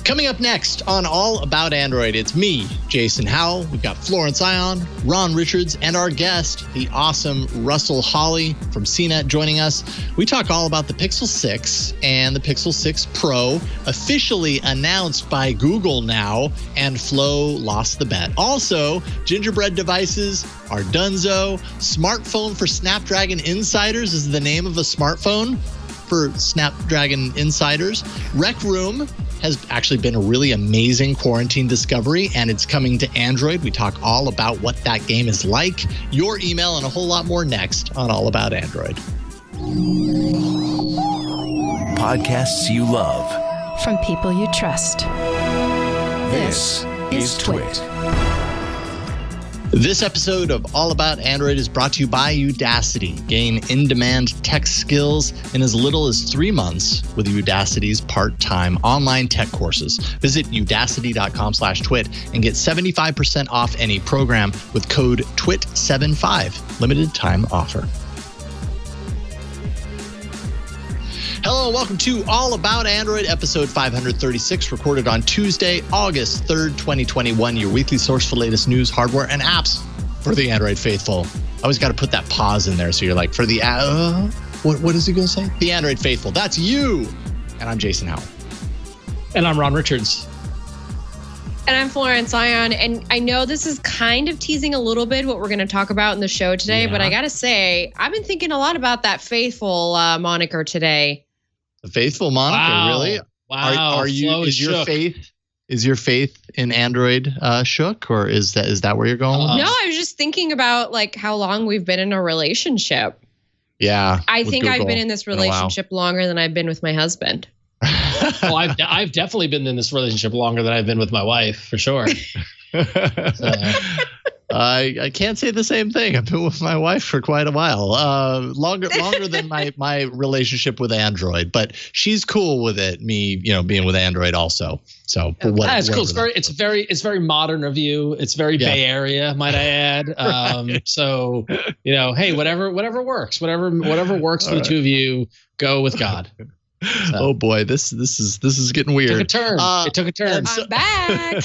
Coming up next on All About Android, it's me, Jason Howell. We've got Florence Ion, Ron Richards, and our guest, the awesome Russell Hawley from CNET, joining us. We talk all about the Pixel 6 and the Pixel 6 Pro, officially announced by Google now, and Flo lost the bet. Also, Gingerbread devices are donezo. Smartphone for Snapdragon Insiders is the name of a smartphone for Snapdragon Insiders. Rec Room has actually been a really amazing quarantine discovery, and it's coming to Android. We talk all about what that game is like, your email, and a whole lot more next on All About Android. Podcasts you love. From people you trust. This is Twit. This episode of All About Android is brought to you by Udacity. Gain in-demand tech skills in as little as 3 months with Udacity's part-time online tech courses. Visit udacity.com/twit and get 75% off any program with code TWIT75. Limited time offer. Hello, welcome to All About Android, episode 536, recorded on Tuesday, August 3rd, 2021. Your weekly source for latest news, hardware, and apps for the Android faithful. I always got to put that pause in there, so you're like, for the, what is he going to say? The Android faithful. That's you. And I'm Jason Howell. And I'm Ron Richards. And I'm Florence Ion. And I know this is kind of teasing a little bit what we're going to talk about in the show today, but I got to say, I've been thinking a lot about that faithful moniker today. The faithful moniker, really? Wow. Are you? Is your faith in Android shook, or is that where you're going? No, I was just thinking about like how long we've been in a relationship. Yeah, I think I've been in this relationship longer than I've been with my husband. Well, I've definitely been in this relationship longer than I've been with my wife, for sure. I can't say the same thing. I've been with my wife for quite a while, longer than my relationship with Android. But she's cool with it. Me, being with Android also. So that's cool. It's very modern of you. It's very Bay Area, might I add. Right. So hey, whatever works, whatever works for the two of you. Go with God. So. Oh boy, this is getting weird. It took a turn. I'm back.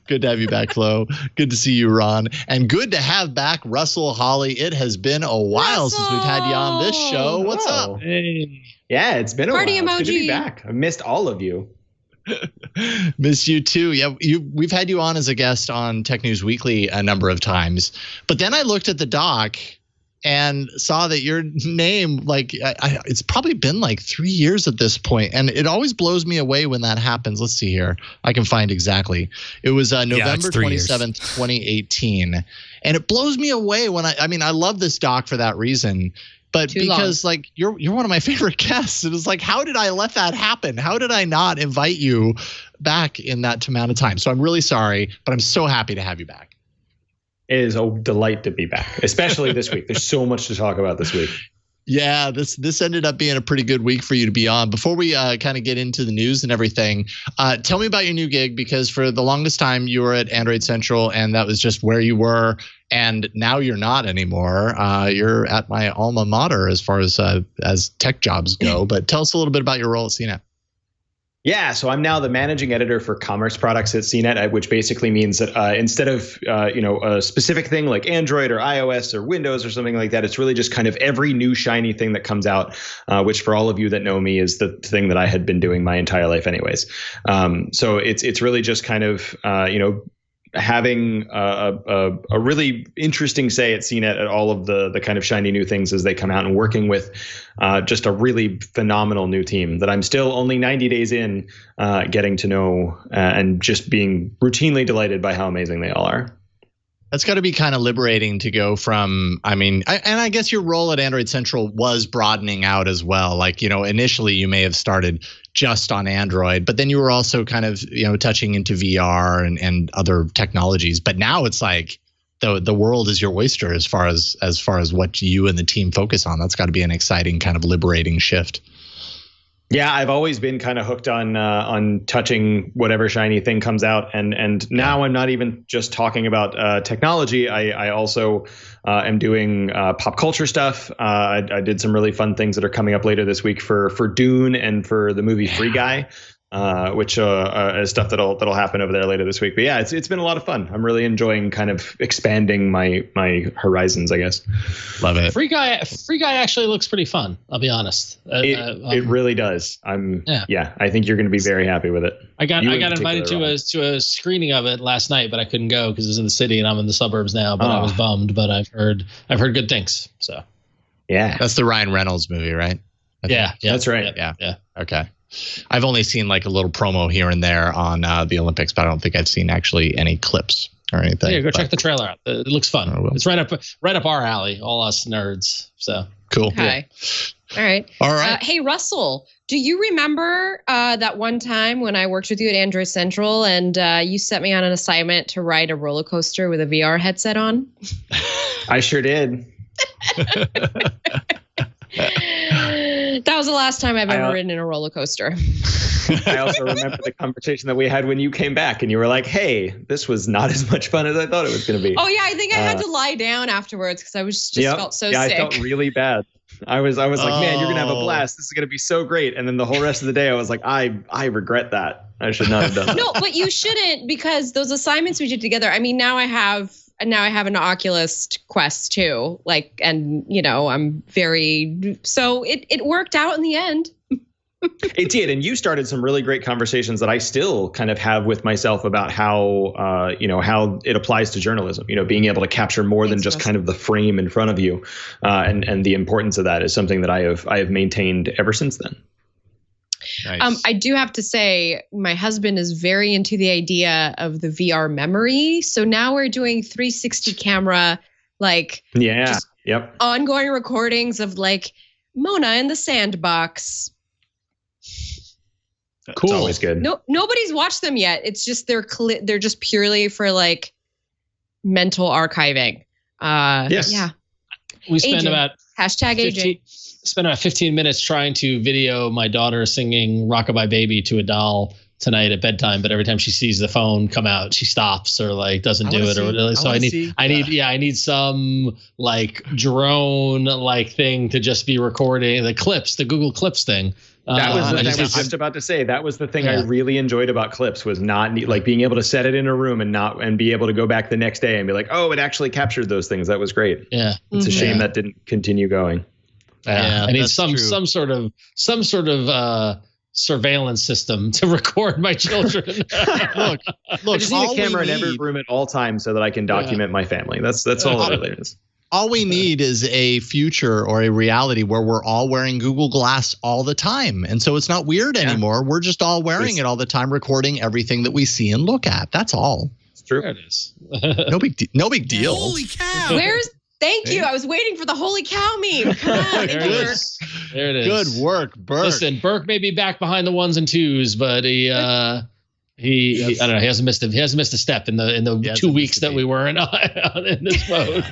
Good to have you back, Flo. Good to see you, Ron. And good to have back Russell Hawley. It has been a while since we've had you on this show. What's up? Hey. Yeah, it's been a while. Emoji. It's good to be back. I missed all of you. Missed you too. Yeah, we've had you on as a guest on Tech News Weekly a number of times. But then I looked at the doc and saw that your name, it's probably been like 3 years at this point. And it always blows me away when that happens. Let's see here. I can find exactly. It was November 27th, 2018. And it blows me away when I love this doc for that reason. But because you're one of my favorite guests. It was like, how did I let that happen? How did I not invite you back in that amount of time? So I'm really sorry, but I'm so happy to have you back. It is a delight to be back, especially this week. There's so much to talk about this week. Yeah, this ended up being a pretty good week for you to be on. Before we kind of get into the news and everything, tell me about your new gig, because for the longest time you were at Android Central and that was just where you were. And now you're not anymore. You're at my alma mater as far as tech jobs go. But tell us a little bit about your role at CNET. Yeah, so I'm now the managing editor for commerce products at CNET, which basically means that instead of a specific thing like Android or iOS or Windows or something like that, it's really just kind of every new shiny thing that comes out, which for all of you that know me is the thing that I had been doing my entire life anyways. So it's really just kind of having a really interesting say at CNET at all of the kind of shiny new things as they come out, and working with just a really phenomenal new team that I'm still only 90 days in getting to know and just being routinely delighted by how amazing they all are. That's got to be kind of liberating to go from, I guess your role at Android Central was broadening out as well. Initially you may have started just on Android, but then you were also kind of, touching into VR and other technologies. But now it's like the world is your oyster as far as what you and the team focus on. That's got to be an exciting kind of liberating shift. Yeah, I've always been kind of hooked on touching whatever shiny thing comes out, and now I'm not even just talking about technology. I also am doing pop culture stuff. I did some really fun things that are coming up later this week for Dune and for the movie Free Guy. which is stuff that'll happen over there later this week. But yeah, it's been a lot of fun. I'm really enjoying kind of expanding my horizons, I guess. Love it. Free Guy actually looks pretty fun. I'll be honest. It really does. I think you're going to be very happy with it. I got invited to a screening of it last night, but I couldn't go because it was in the city and I'm in the suburbs now. But I was bummed. But I've heard good things. So yeah, that's the Ryan Reynolds movie, right? Yeah, that's right. Yeah. Okay. I've only seen like a little promo here and there on the Olympics, but I don't think I've seen actually any clips or anything. Yeah, go check the trailer out. It looks fun. It's right up our alley, all us nerds. So cool. Okay. Yeah. All right. Hey, Russell, do you remember that one time when I worked with you at Android Central and you sent me on an assignment to ride a roller coaster with a VR headset on? I sure did. That was the last time I've ever ridden in a roller coaster. I also remember the conversation that we had when you came back and you were like, hey, this was not as much fun as I thought it was going to be. Oh, yeah. I think I had to lie down afterwards because I was felt so sick. I felt really bad. I was like, man, you're going to have a blast. This is going to be so great. And then the whole rest of the day, I was like, I regret that. I should not have done that. No, but you shouldn't, because those assignments we did together, I mean, now I have an Oculus Quest too. Like, and I'm so it worked out in the end. It did. And you started some really great conversations that I still kind of have with myself about how it applies to journalism, being able to capture more than just kind of the frame in front of you. And the importance of that is something that I have maintained ever since then. Nice. I do have to say, my husband is very into the idea of the VR memory. So now we're doing 360 camera, ongoing recordings of like Mona in the sandbox. Cool. It's always good. No, nobody's watched them yet. It's just they're just purely for like mental archiving. Yes. Yeah. We spent about #aging. Spent about 15 minutes trying to video my daughter singing Rockabye Baby to a doll tonight at bedtime, but every time she sees the phone come out, she stops or like doesn't do it or whatever. So I need some like drone like thing to just be recording the Google Clips thing. That was I was just about to say. That was the thing I really enjoyed about Clips, was not like being able to set it in a room and be able to go back the next day and be like, oh, it actually captured those things. That was great. Yeah, it's a shame that didn't continue going. I need some sort of surveillance system to record my children. Look, I just need a camera in every room at all times so that I can document my family. That's all it really is. All we need is a future or a reality where we're all wearing Google Glass all the time. And so it's not weird anymore. We're just all wearing it all the time, recording everything that we see and look at. That's all. It's true. There it is. No big deal. Holy cow. Thank you. I was waiting for the holy cow meme. Come on. There it is. Good work, Burke. Listen, Burke may be back behind the ones and twos, but he I don't know. He hasn't missed a step in the 2 weeks that we were in this mode.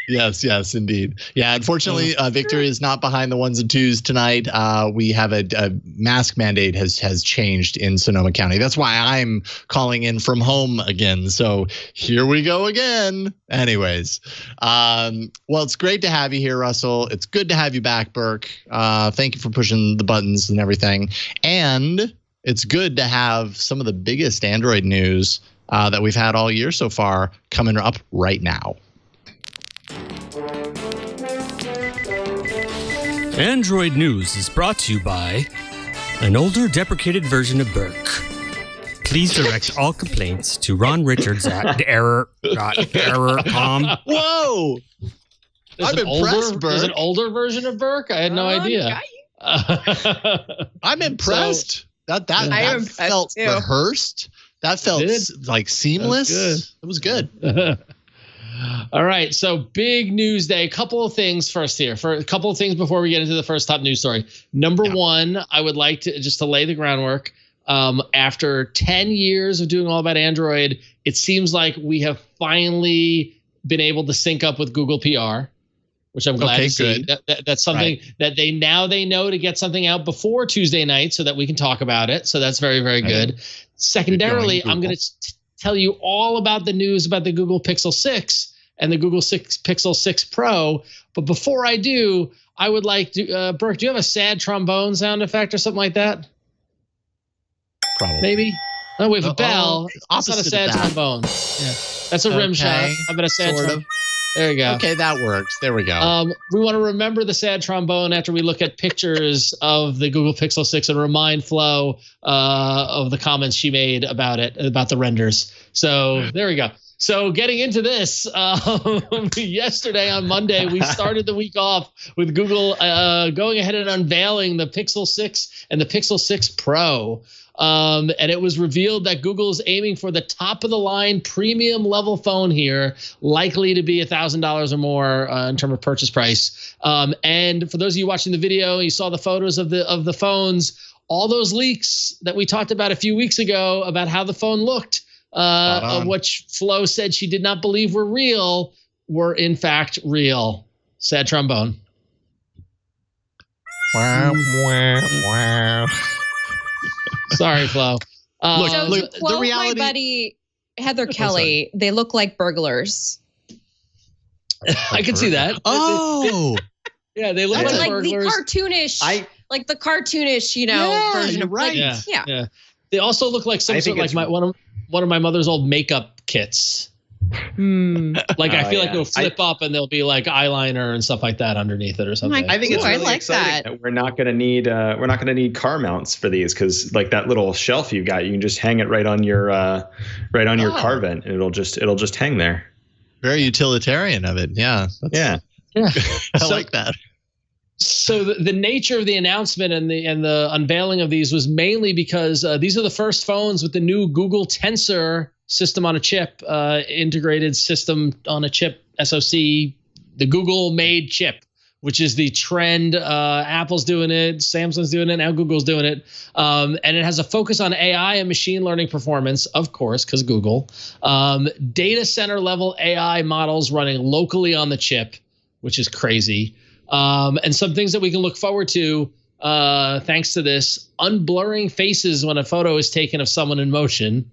Yes, indeed. Yeah, unfortunately, Victor is not behind the ones and twos tonight. We have a mask mandate has changed in Sonoma County. That's why I'm calling in from home again. So here we go again. Anyways, well, it's great to have you here, Russell. It's good to have you back, Burke. Thank you for pushing the buttons and everything. And it's good to have some of the biggest Android news that we've had all year so far coming up right now. Android News is brought to you by an older deprecated version of Burke. Please direct all complaints to Ron Richards at error.error.com. Whoa! I'm impressed, Burke. There's an older version of Burke? I had no idea. I'm impressed. That felt rehearsed. That felt like seamless. It was good. All right. So big news day. A couple of things first here. For a couple of things before we get into the first top news story. Number one, I would like to just to lay the groundwork. After 10 years of doing all about Android, it seems like we have finally been able to sync up with Google PR, which I'm glad to see. That's something that they know to get something out before Tuesday night so that we can talk about it. So that's very, very good. Secondarily, I'm going to tell you all about the news about the Google Pixel 6 and the Google Pixel 6 Pro. But before I do, I would like to, Burke, do you have a sad trombone sound effect or something like that? probably. Maybe. Oh, we have a bell. That's not a opposite sad of that. trombone. Yeah, that's a rim shot. How about a sad sort trombone? of. There you go. Okay, that works. There we go. We want to remember the sad trombone after we look at pictures of the Google Pixel 6 and remind Flo of the comments she made about it, about the renders. So there we go. So getting into this, yesterday on Monday, we started the week off with Google going ahead and unveiling the Pixel 6 and the Pixel 6 Pro. And it was revealed that Google is aiming for the top of the line premium level phone here, likely to be $1,000 or more in terms of purchase price. And for those of you watching the video, you saw the photos of the phones. All those leaks that we talked about a few weeks ago about how the phone looked, of which Flo said she did not believe were real, were in fact real. Sad trombone. Wow, wow, wow. Sorry, Flo. So look, to quote the reality. my buddy Heather Kelly, they look like burglars. I can see that. Oh, Yeah, they look But like like burglars. the cartoonish, version you're of right. Yeah. They also look like some I sort think of like one of my mother's old makeup kits. Like I feel like they'll flip up and there'll be like eyeliner and stuff like that underneath it or something. I think it's Ooh, I really like exciting that we're not going to need car mounts for these, because like that little shelf you got, you can just hang it right on your car vent and it'll just hang there. very utilitarian of it. Yeah. Yeah. I like that. So the nature of the announcement and the unveiling of these was mainly because these are the first phones with the new Google Tensor system on a chip, integrated system on a chip, SoC, the Google made chip, which is the trend. Apple's doing it, Samsung's doing it, now Google's doing it. And it has a focus on AI and machine learning performance, of course, because Google. Data center level AI models running locally on the chip, which is crazy. And some things that we can look forward to thanks to this: unblurring faces when a photo is taken of someone in motion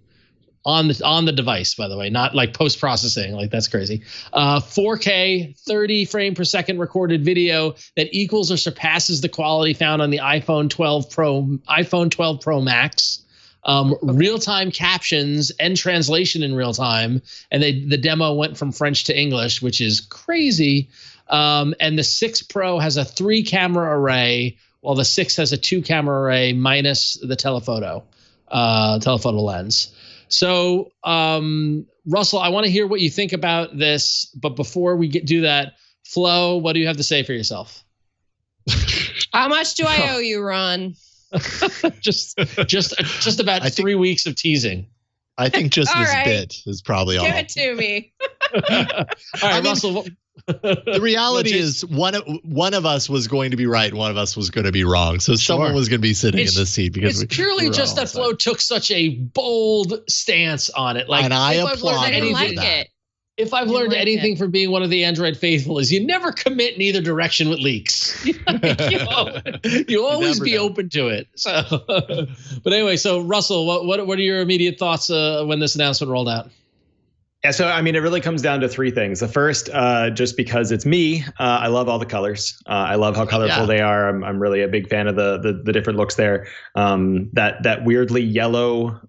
on the device, by the way, not like post-processing. Like, that's crazy. 4K 30 frame per second recorded video that equals or surpasses the quality found on the iPhone 12 Pro Max. Real-time captions and translation in real time. And the demo went from French to English, which is crazy. And the 6 Pro has a 3-camera array, while the 6 has a 2-camera array minus the telephoto lens. So, Russell, I want to hear what you think about this. But before we do that, Flo, what do you have to say for yourself? How much do I owe you, Ron? just about 3 weeks of teasing. I think just All this right. bit is probably all. Give it to me. All right, Russell. The reality is one of us was going to be right, one of us was going to be wrong. So someone was going to be sitting in this seat because it's purely just that Flo took such a bold stance on it. Like, and I applaud I didn't like that. it. If I've learned anything from being one of the Android faithful, is you never commit in either direction with leaks. you always be open to it. So, but anyway, so Russell, what are your immediate thoughts when this announcement rolled out? Yeah, so I mean, it really comes down to three things. The first, just because it's me, I love all the colors. I love how colorful they are. I'm really a big fan of the different looks there. That weirdly yellow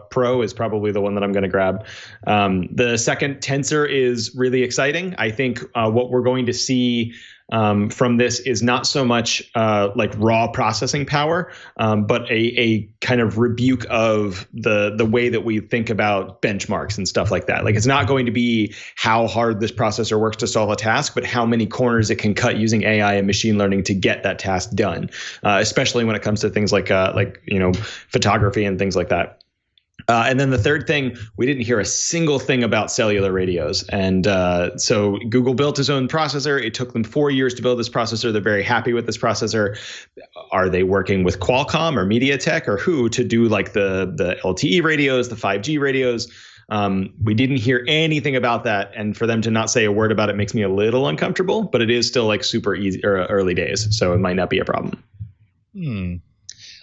Pro is probably the one that I'm going to grab. The second, Tensor, is really exciting. I think what we're going to see from this is not so much like raw processing power, but a kind of rebuke of the way that we think about benchmarks and stuff like that. Like, it's not going to be how hard this processor works to solve a task, but how many corners it can cut using AI and machine learning to get that task done, especially when it comes to things like photography and things like that. And then the third thing, we didn't hear a single thing about cellular radios. And so Google built his own processor. It took them 4 years to build this processor. They're very happy with this processor. Are they working with Qualcomm or MediaTek or who to do like the LTE radios, the 5G radios? We didn't hear anything about that. And for them to not say a word about it makes me a little uncomfortable, but it is still like super easy or early days. So it might not be a problem.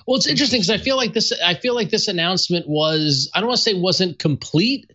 Well, it's interesting because I feel like this announcement was, I don't want to say wasn't complete,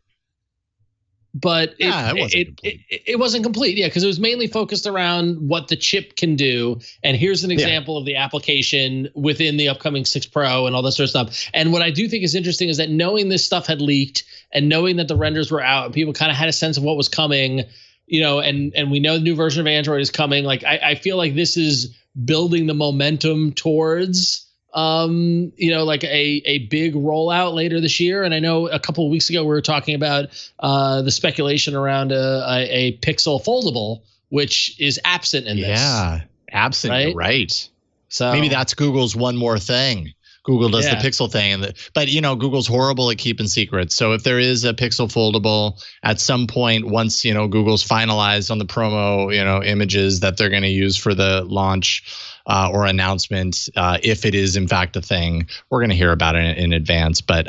but it wasn't complete. Yeah, because it was mainly focused around what the chip can do. And here's an example of the application within the upcoming 6 Pro and all that sort of stuff. And what I do think is interesting is that knowing this stuff had leaked and knowing that the renders were out and people kind of had a sense of what was coming, and we know the new version of Android is coming. Like I feel like this is building the momentum towards like a big rollout later this year. And I know a couple of weeks ago we were talking about the speculation around a Pixel foldable, which is absent in this. Yeah, absent. Right. So maybe that's Google's one more thing. Google does the Pixel thing, but Google's horrible at keeping secrets. So if there is a Pixel foldable at some point, once Google's finalized on the promo images that they're going to use for the launch or announcement, if it is in fact a thing, we're going to hear about it in advance. But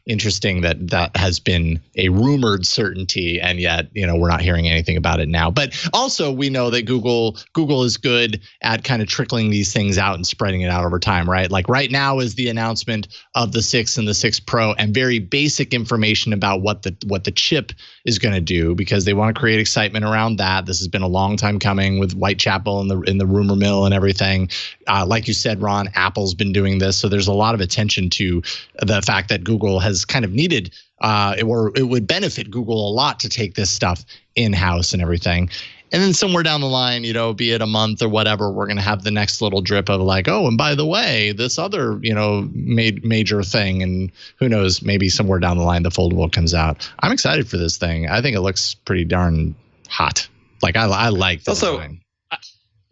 interesting that has been a rumored certainty, and yet we're not hearing anything about it now. But also we know that Google is good at kind of trickling these things out and spreading it out over time, right? Like right now is the announcement of the 6 and the 6 Pro, and very basic information about what the chip is going to do, because they want to create excitement around that. This has been a long time coming with Whitechapel in the rumor mill and everything. Like you said, Ron, Apple's been doing this, so there's a lot of attention to the fact that Google has kind of needed, it would benefit Google a lot to take this stuff in-house and everything. And then somewhere down the line, be it a month or whatever, we're going to have the next little drip of like, oh, and by the way, this other, major thing. And who knows, maybe somewhere down the line, the foldable comes out. I'm excited for this thing. I think it looks pretty darn hot. Like I like this thing.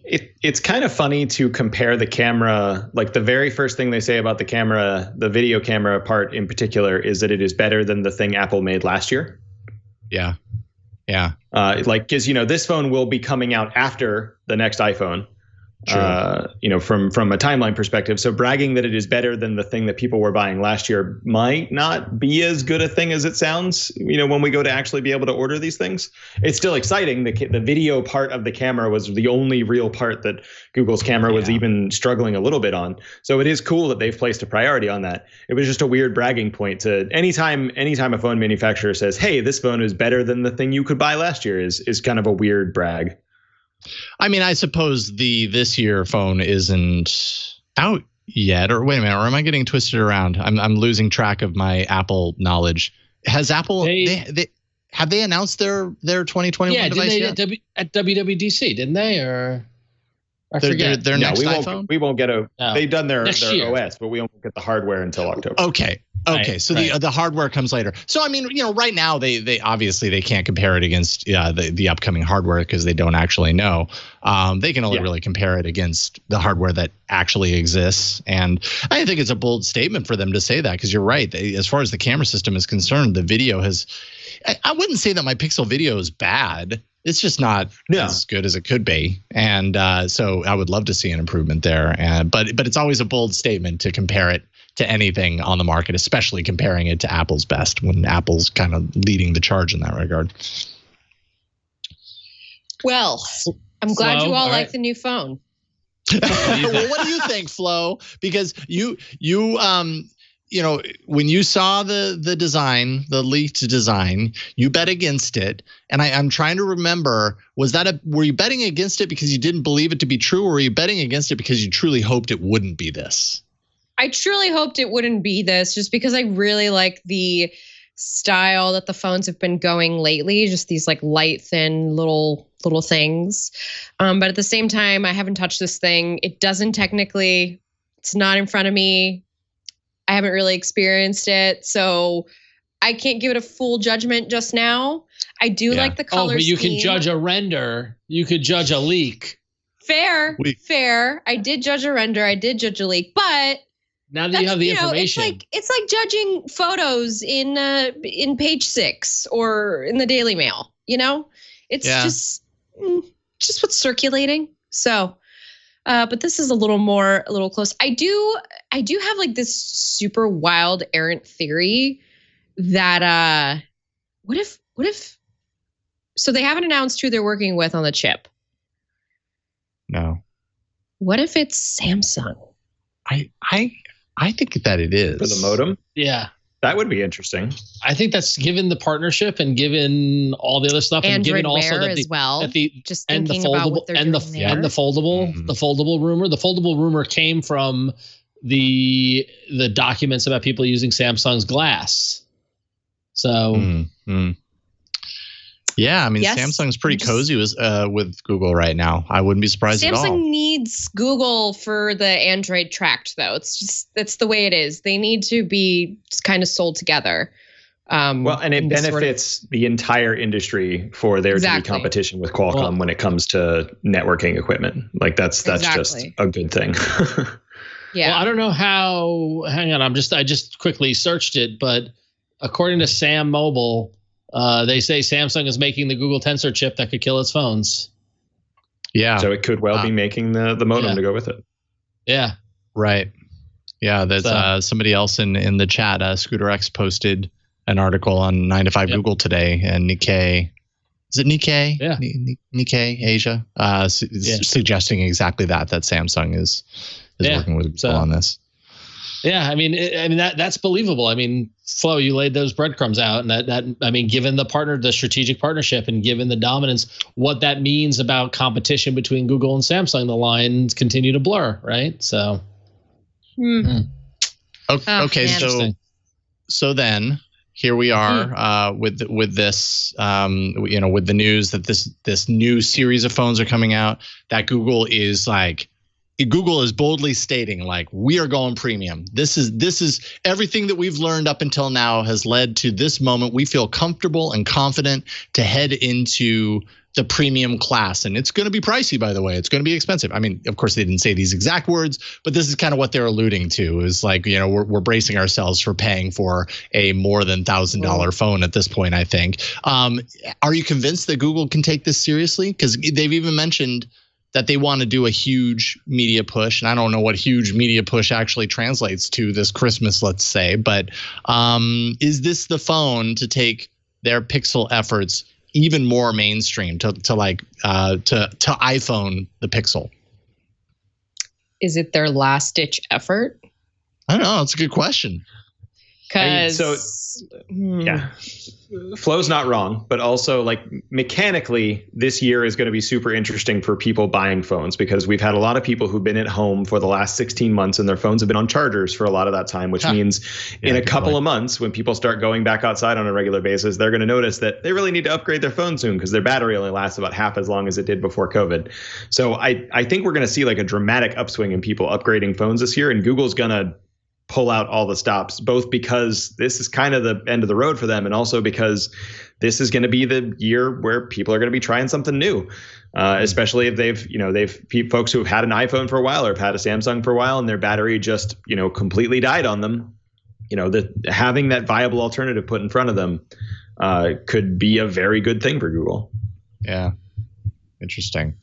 It's kind of funny to compare the camera. Like the very first thing they say about the camera, the video camera part in particular, is that it is better than the thing Apple made last year. Yeah. Because this phone will be coming out after the next iPhone. From a timeline perspective. So bragging that it is better than the thing that people were buying last year might not be as good a thing as it sounds, when we go to actually be able to order these things. It's still exciting. The video part of the camera was the only real part that Google's camera was even struggling a little bit on. So it is cool that they've placed a priority on that. It was just a weird bragging point to anytime a phone manufacturer says, hey, this phone is better than the thing you could buy last year is kind of a weird brag. I mean, I suppose this year phone isn't out yet, or wait a minute, or am I getting twisted around? I'm losing track of my Apple knowledge. Has Apple have they announced their 2021 device yet? At WWDC, didn't they? Or I forget. Their next iPhone? We won't get they've done their OS, but we won't get the hardware until October. Okay. So the hardware comes later. So I mean, right now they obviously they can't compare it against the upcoming hardware because they don't actually know. They can only really compare it against the hardware that actually exists. And I think it's a bold statement for them to say that, because you're right. As far as the camera system is concerned, the video has. I wouldn't say that my Pixel video is bad. It's just not as good as it could be. And so I would love to see an improvement there. But it's always a bold statement to compare it to anything on the market, especially comparing it to Apple's best, when Apple's kind of leading the charge in that regard. Well, I'm glad you all like the new phone. Well, what do you think, Flo? Because you when you saw the design, the leaked design, you bet against it. And I'm trying to remember, were you betting against it because you didn't believe it to be true, or were you betting against it because you truly hoped it wouldn't be this? I truly hoped it wouldn't be this, just because I really like the style that the phones have been going lately, just these like light, thin little things. But at the same time, I haven't touched this thing. It's not in front of me. I haven't really experienced it, so I can't give it a full judgment just now. I do like the color but you scheme. can judge a render. You could judge a leak. Fair. I did judge a render. I did judge a leak, but now that you have the information, it's like judging photos in Page 6 or in the Daily Mail. It's just what's circulating. So, but this is a little close. I do have like this super wild errant theory that what if so they haven't announced who they're working with on the chip. No. What if it's Samsung? I think that it is. For the modem? Yeah. That would be interesting. I think that's given the partnership and given all the other stuff, and given also that as well. Just and the thinking about what they're doing there. and the foldable rumor. The foldable rumor came from the documents about people using Samsung's glass. So. Yeah, I mean, Samsung's pretty cozy with Google right now. I wouldn't be surprised at all. Samsung needs Google for the Android tracked, though. It's just, that's the way it is. They need to be just kind of sold together. Well, and it benefits the entire industry for there to be competition with Qualcomm when it comes to networking equipment. Like that's just a good thing. Yeah. Well, I don't know how. Hang on, I just quickly searched it, but according to Sam Mobile. They say Samsung is making the Google Tensor chip that could kill its phones. Yeah. So it could well be making the modem to go with it. Yeah. Right. Yeah. There's somebody else in the chat. Scooter X posted an article on 9 to 5 Google today, and Nikkei. Is it Nikkei? Yeah. Nikkei Asia. Suggesting exactly that Samsung is working with Google on this. Yeah, I mean, that's believable. I mean, Flo, you laid those breadcrumbs out, and that I mean, given the strategic partnership, and given the dominance, what that means about competition between Google and Samsung, the lines continue to blur, right? So, okay, so then here we are with this, with the news that this new series of phones are coming out, that Google is boldly stating, like, we are going premium. This is everything that we've learned up until now has led to this moment. We feel comfortable and confident to head into the premium class. And it's going to be pricey, by the way. It's going to be expensive. I mean, of course, they didn't say these exact words, but this is kind of what they're alluding to, is like, we're bracing ourselves for paying for a more than $1,000 phone at this point, I think. Are you convinced that Google can take this seriously? Because they've even mentioned that they want to do a huge media push. And I don't know what huge media push actually translates to this Christmas, let's say. But is this the phone to take their Pixel efforts even more mainstream, to iPhone the Pixel? Is it their last ditch effort? I don't know. It's a good question. Flo's not wrong, but also, like, mechanically, this year is going to be super interesting for people buying phones, because we've had a lot of people who've been at home for the last 16 months and their phones have been on chargers for a lot of that time, which means in a couple of months, when people start going back outside on a regular basis, they're going to notice that they really need to upgrade their phone soon, because their battery only lasts about half as long as it did before COVID. So I think we're going to see like a dramatic upswing in people upgrading phones this year, and Google's going to pull out all the stops, both because this is kind of the end of the road for them, and also because this is going to be the year where people are going to be trying something new, especially if they've folks who have had an iPhone for a while or have had a Samsung for a while and their battery just completely died on them. Having that viable alternative put in front of them could be a very good thing for Google. Yeah, interesting.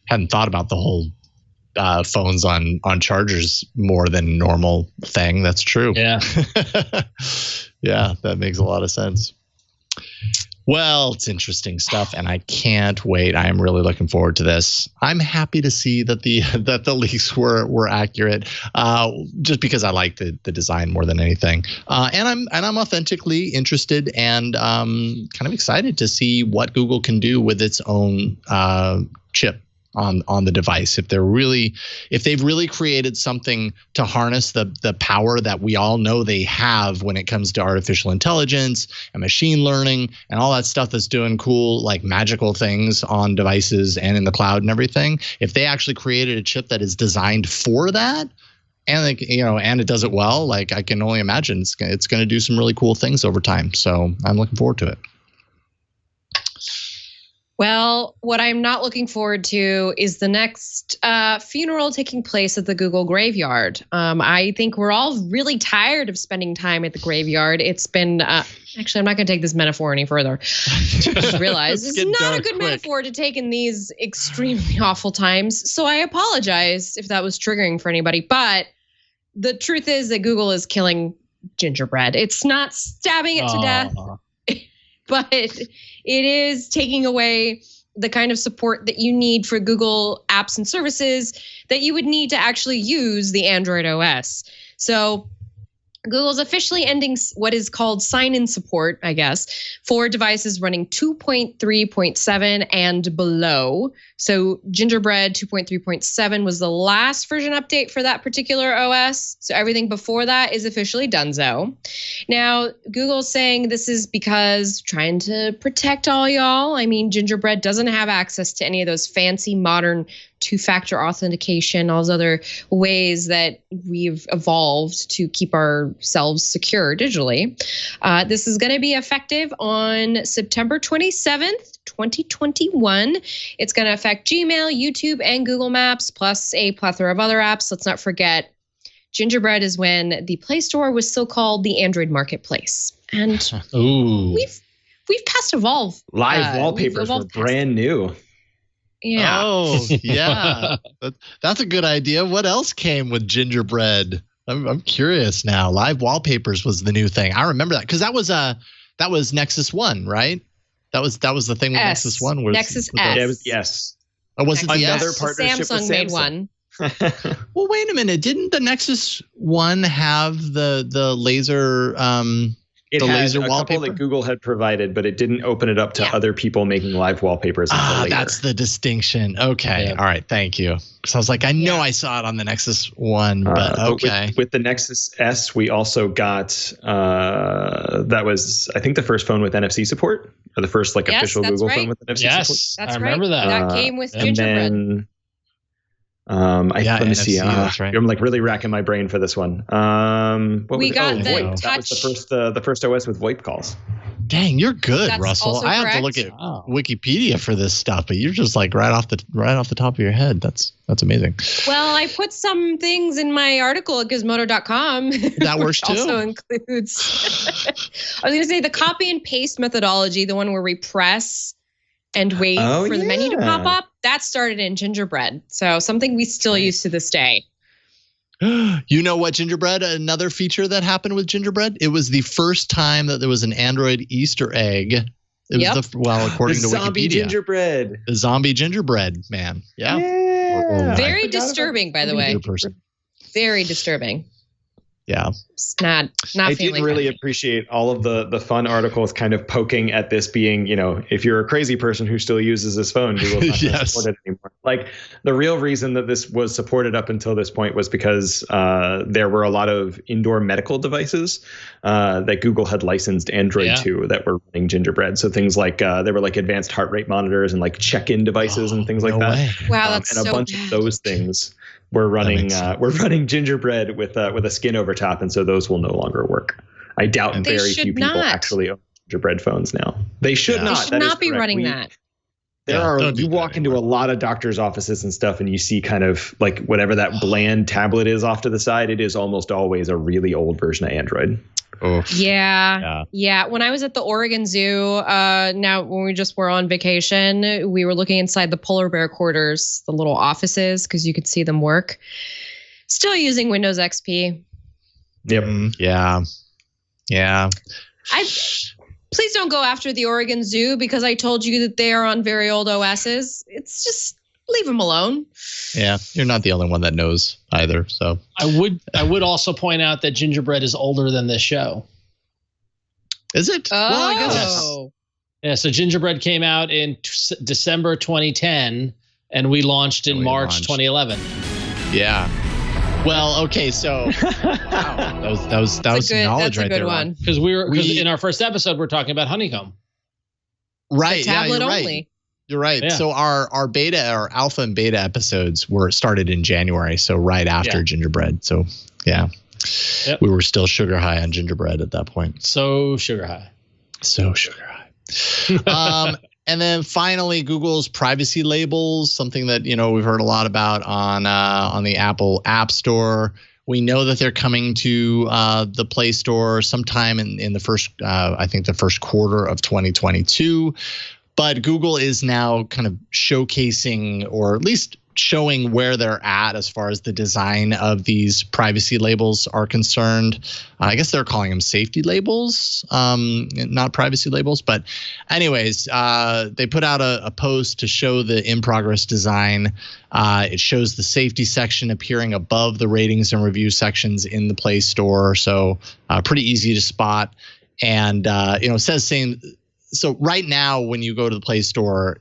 Hadn't thought about the whole phones on chargers more than normal thing. That's true. Yeah. Yeah, that makes a lot of sense. Well, it's interesting stuff, and I can't wait. I am really looking forward to this. I'm happy to see that the leaks were accurate, just because I like the design more than anything. And I'm authentically interested and kind of excited to see what Google can do with its own chip on the device. If they've really created something to harness the power that we all know they have when it comes to artificial intelligence and machine learning and all that stuff that's doing cool, like, magical things on devices and in the cloud and everything. If they actually created a chip that is designed for that, and and it does it well, like, I can only imagine it's going to do some really cool things over time. So I'm looking forward to it. Well, what I'm not looking forward to is the next funeral taking place at the Google graveyard. I think we're all really tired of spending time at the graveyard. It's been actually, I'm not going to take this metaphor any further. Just realized this is not a good metaphor to take in these extremely awful times. So I apologize if that was triggering for anybody. But the truth is that Google is killing Gingerbread. It's not stabbing it to death, but it is taking away the kind of support that you need for Google apps and services that you would need to actually use the Android OS. So Google's officially ending what is called sign-in support, I guess, for devices running 2.3.7 and below. So Gingerbread 2.3.7 was the last version update for that particular OS. So everything before that is officially donezo. Now, Google's saying this is because trying to protect all y'all. I mean, Gingerbread doesn't have access to any of those fancy modern two-factor authentication, all those other ways that we've evolved to keep ourselves secure digitally. This is going to be effective on September 27th, 2021. It's going to affect Gmail, YouTube, and Google Maps, plus a plethora of other apps. Let's not forget, Gingerbread is when the Play Store was still called the Android Marketplace. And we've passed evolve. Live wallpapers were brand new. Yeah. Oh, yeah. That's a good idea. What else came with Gingerbread? I'm curious now. Live wallpapers was the new thing. I remember that because that was Nexus 1, right? That was the thing with Nexus 1. Nexus S. Yeah, it was, yes. Oh, was it the another S? partnership Samsung with made Samsung. one. Well, wait a minute. Didn't the Nexus 1 have the laser It the had laser a wallpaper couple that Google had provided, but it didn't open it up to other people making live wallpapers until later. That's the distinction. Okay. Yeah. All right. Thank you. So I was like, I know I saw it on the Nexus 1, but okay. With the Nexus S, we also got that was, I think, the first phone with NFC support, or the first official Google phone with NFC support. Yes, That's I remember right. that. That came with Gingerbread. And then, let me see. That's right. I'm really racking my brain for this one. We got the VoIP. touch. That was the first OS with VoIP calls. Dang, you're good, That's Russell. also I have to correct. look at Wikipedia for this stuff, but you're just like right off the top of your head. That's amazing. Well, I put some things in my article at gizmodo.com. That works too. Also includes, I was going to say, the copy and paste methodology, the one where we press and wait for the menu to pop up, that started in Gingerbread. So something we still use to this day. You know what, Gingerbread? Another feature that happened with Gingerbread. It was the first time that there was an Android Easter egg. It was according to zombie Wikipedia. Gingerbread. The zombie gingerbread man. Yeah. Very disturbing, by the way. Person. Very disturbing. Yeah. It's not I did family really friendly. appreciate all of the fun articles kind of poking at this being, if you're a crazy person who still uses this phone, Google's not going to support it anymore. Like, the real reason that this was supported up until this point was because there were a lot of indoor medical devices that Google had licensed Android to that were running Gingerbread. So things like there were advanced heart rate monitors and check-in devices and things like that. Wow, that's and a bunch of those things were running Gingerbread with a skin over top, and so those will no longer work. I doubt very few people actually own Gingerbread phones now. They should not. They should not be running that. You walk into a lot of doctors' offices and stuff, and you see kind of whatever that bland tablet is off to the side. It is almost always a really old version of Android. Oh. Yeah. When I was at the Oregon Zoo, now when we just were on vacation, we were looking inside the polar bear quarters, the little offices, because you could see them work. Still using Windows XP. Yep. Yeah. Please don't go after the Oregon Zoo because I told you that they are on very old OSs. It's just leave them alone. Yeah, you're not the only one that knows either. So I would also point out that Gingerbread is older than this show. Is it? Oh, well, I guess. Yeah. So Gingerbread came out in December 2010, and we launched in March 2011. Yeah. Well, okay, so wow, that was some knowledge right there. That's a good one. Because in our first episode we're talking about Honeycomb. Right. The tablet you're only. Right. You're right. Yeah. So our alpha and beta episodes were started in January, so right after Gingerbread. So yeah. Yep. We were still sugar high on Gingerbread at that point. So sugar high. And then finally, Google's privacy labels, something that we've heard a lot about on the Apple App Store. We know that they're coming to the Play Store sometime in the first, I think, the first quarter of 2022. But Google is now kind of showcasing, or at least showing where they're at as far as the design of these privacy labels are concerned. I guess they're calling them safety labels, not privacy labels. But anyways, they put out a post to show the in-progress design. It shows the safety section appearing above the ratings and review sections in the Play Store. So pretty easy to spot. And, it says same. So right now, when you go to the Play Store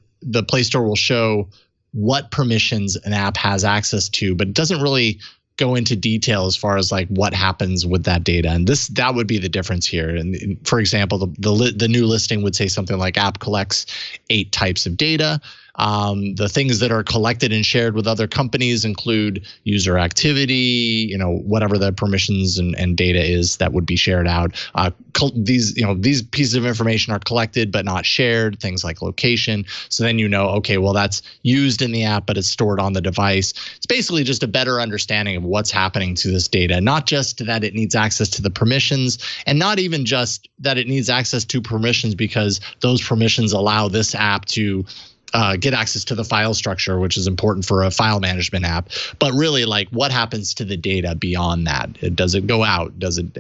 will show what permissions an app has access to, but it doesn't really go into detail as far as like what happens with that data. And that would be the difference here. And for example, the new listing would say something like app collects 8 types of data. The things that are collected and shared with other companies include user activity, whatever the permissions and data is that would be shared out. These pieces of information are collected but not shared, things like location. So then okay, well, that's used in the app, but it's stored on the device. It's basically just a better understanding of what's happening to this data, not just that it needs access to the permissions, and not even just that it needs access to permissions because those permissions allow this app to get access to the file structure, which is important for a file management app, but really like what happens to the data beyond that? Does it go out? Does it,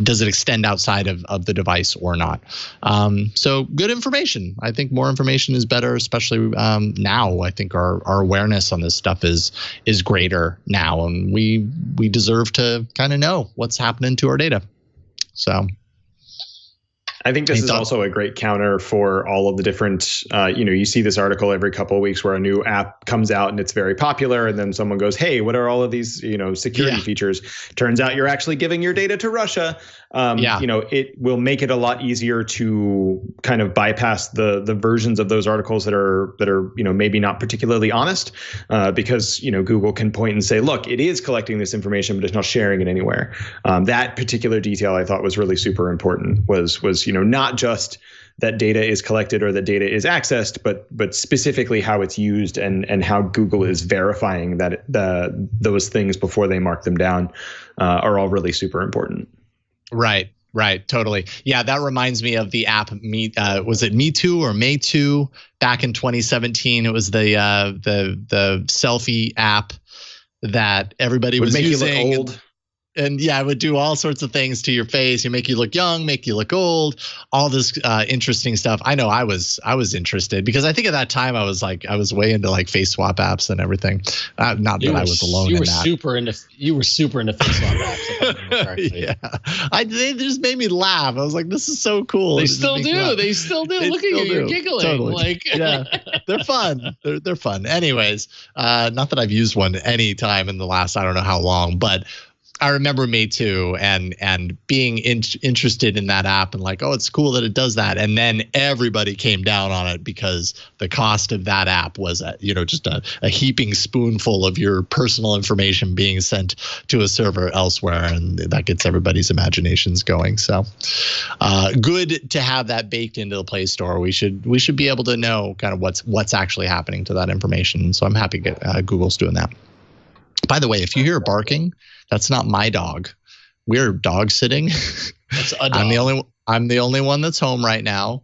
does it extend outside of the device or not? So good information. I think more information is better, especially now. I think our awareness on this stuff is greater now, and we deserve to kind of know what's happening to our data. So I think this is also a great counter for all of the different, you see this article every couple of weeks where a new app comes out and it's very popular. And then someone goes, hey, what are all of these, security features? Turns out you're actually giving your data to Russia. It will make it a lot easier to kind of bypass the versions of those articles that are maybe not particularly honest, because Google can point and say, look, it is collecting this information, but it's not sharing it anywhere. That particular detail I thought was really super important. Was not just that data is collected or that data is accessed, but specifically how it's used and how Google is verifying that those things before they mark them down are all really super important. Right, totally. Yeah, that reminds me of the app was it Me Too or May 2 back in 2017? It was the selfie app that everybody was using. Would make you look old. And yeah, it would do all sorts of things to your face. You make you look young, make you look old, all this interesting stuff. I know I was interested because I think at that time I was way into like face swap apps and everything. Not that I was alone in that. You were super into face swap apps. Yeah, they just made me laugh. I was like, this is so cool. They still do. Look at you. You're giggling. Totally. Yeah, they're fun. They're fun. Anyways, not that I've used one any time in the last I don't know how long, but I remember Me Too and being interested in that app and like, oh, it's cool that it does that. And then everybody came down on it because the cost of that app was, just a heaping spoonful of your personal information being sent to a server elsewhere. And that gets everybody's imaginations going. So good to have that baked into the Play Store. We should be able to know kind of what's actually happening to that information. So I'm happy Google's doing that. By the way, if you hear barking, that's not my dog. We're dog sitting. That's a dog. I'm the only one that's home right now.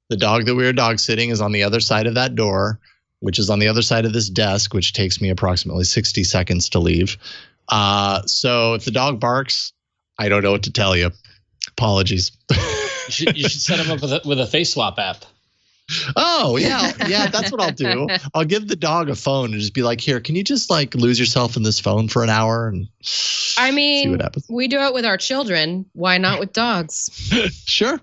The dog that we are dog sitting is on the other side of that door, which is on the other side of this desk, which takes me approximately 60 seconds to leave. So if the dog barks, I don't know what to tell you. Apologies. You should set him up with a face swap app. Oh, yeah, that's what I'll do. I'll give the dog a phone and just be like, here, can you just like lose yourself in this phone for an hour and see what happens? We do it with our children. Why not with dogs? Sure.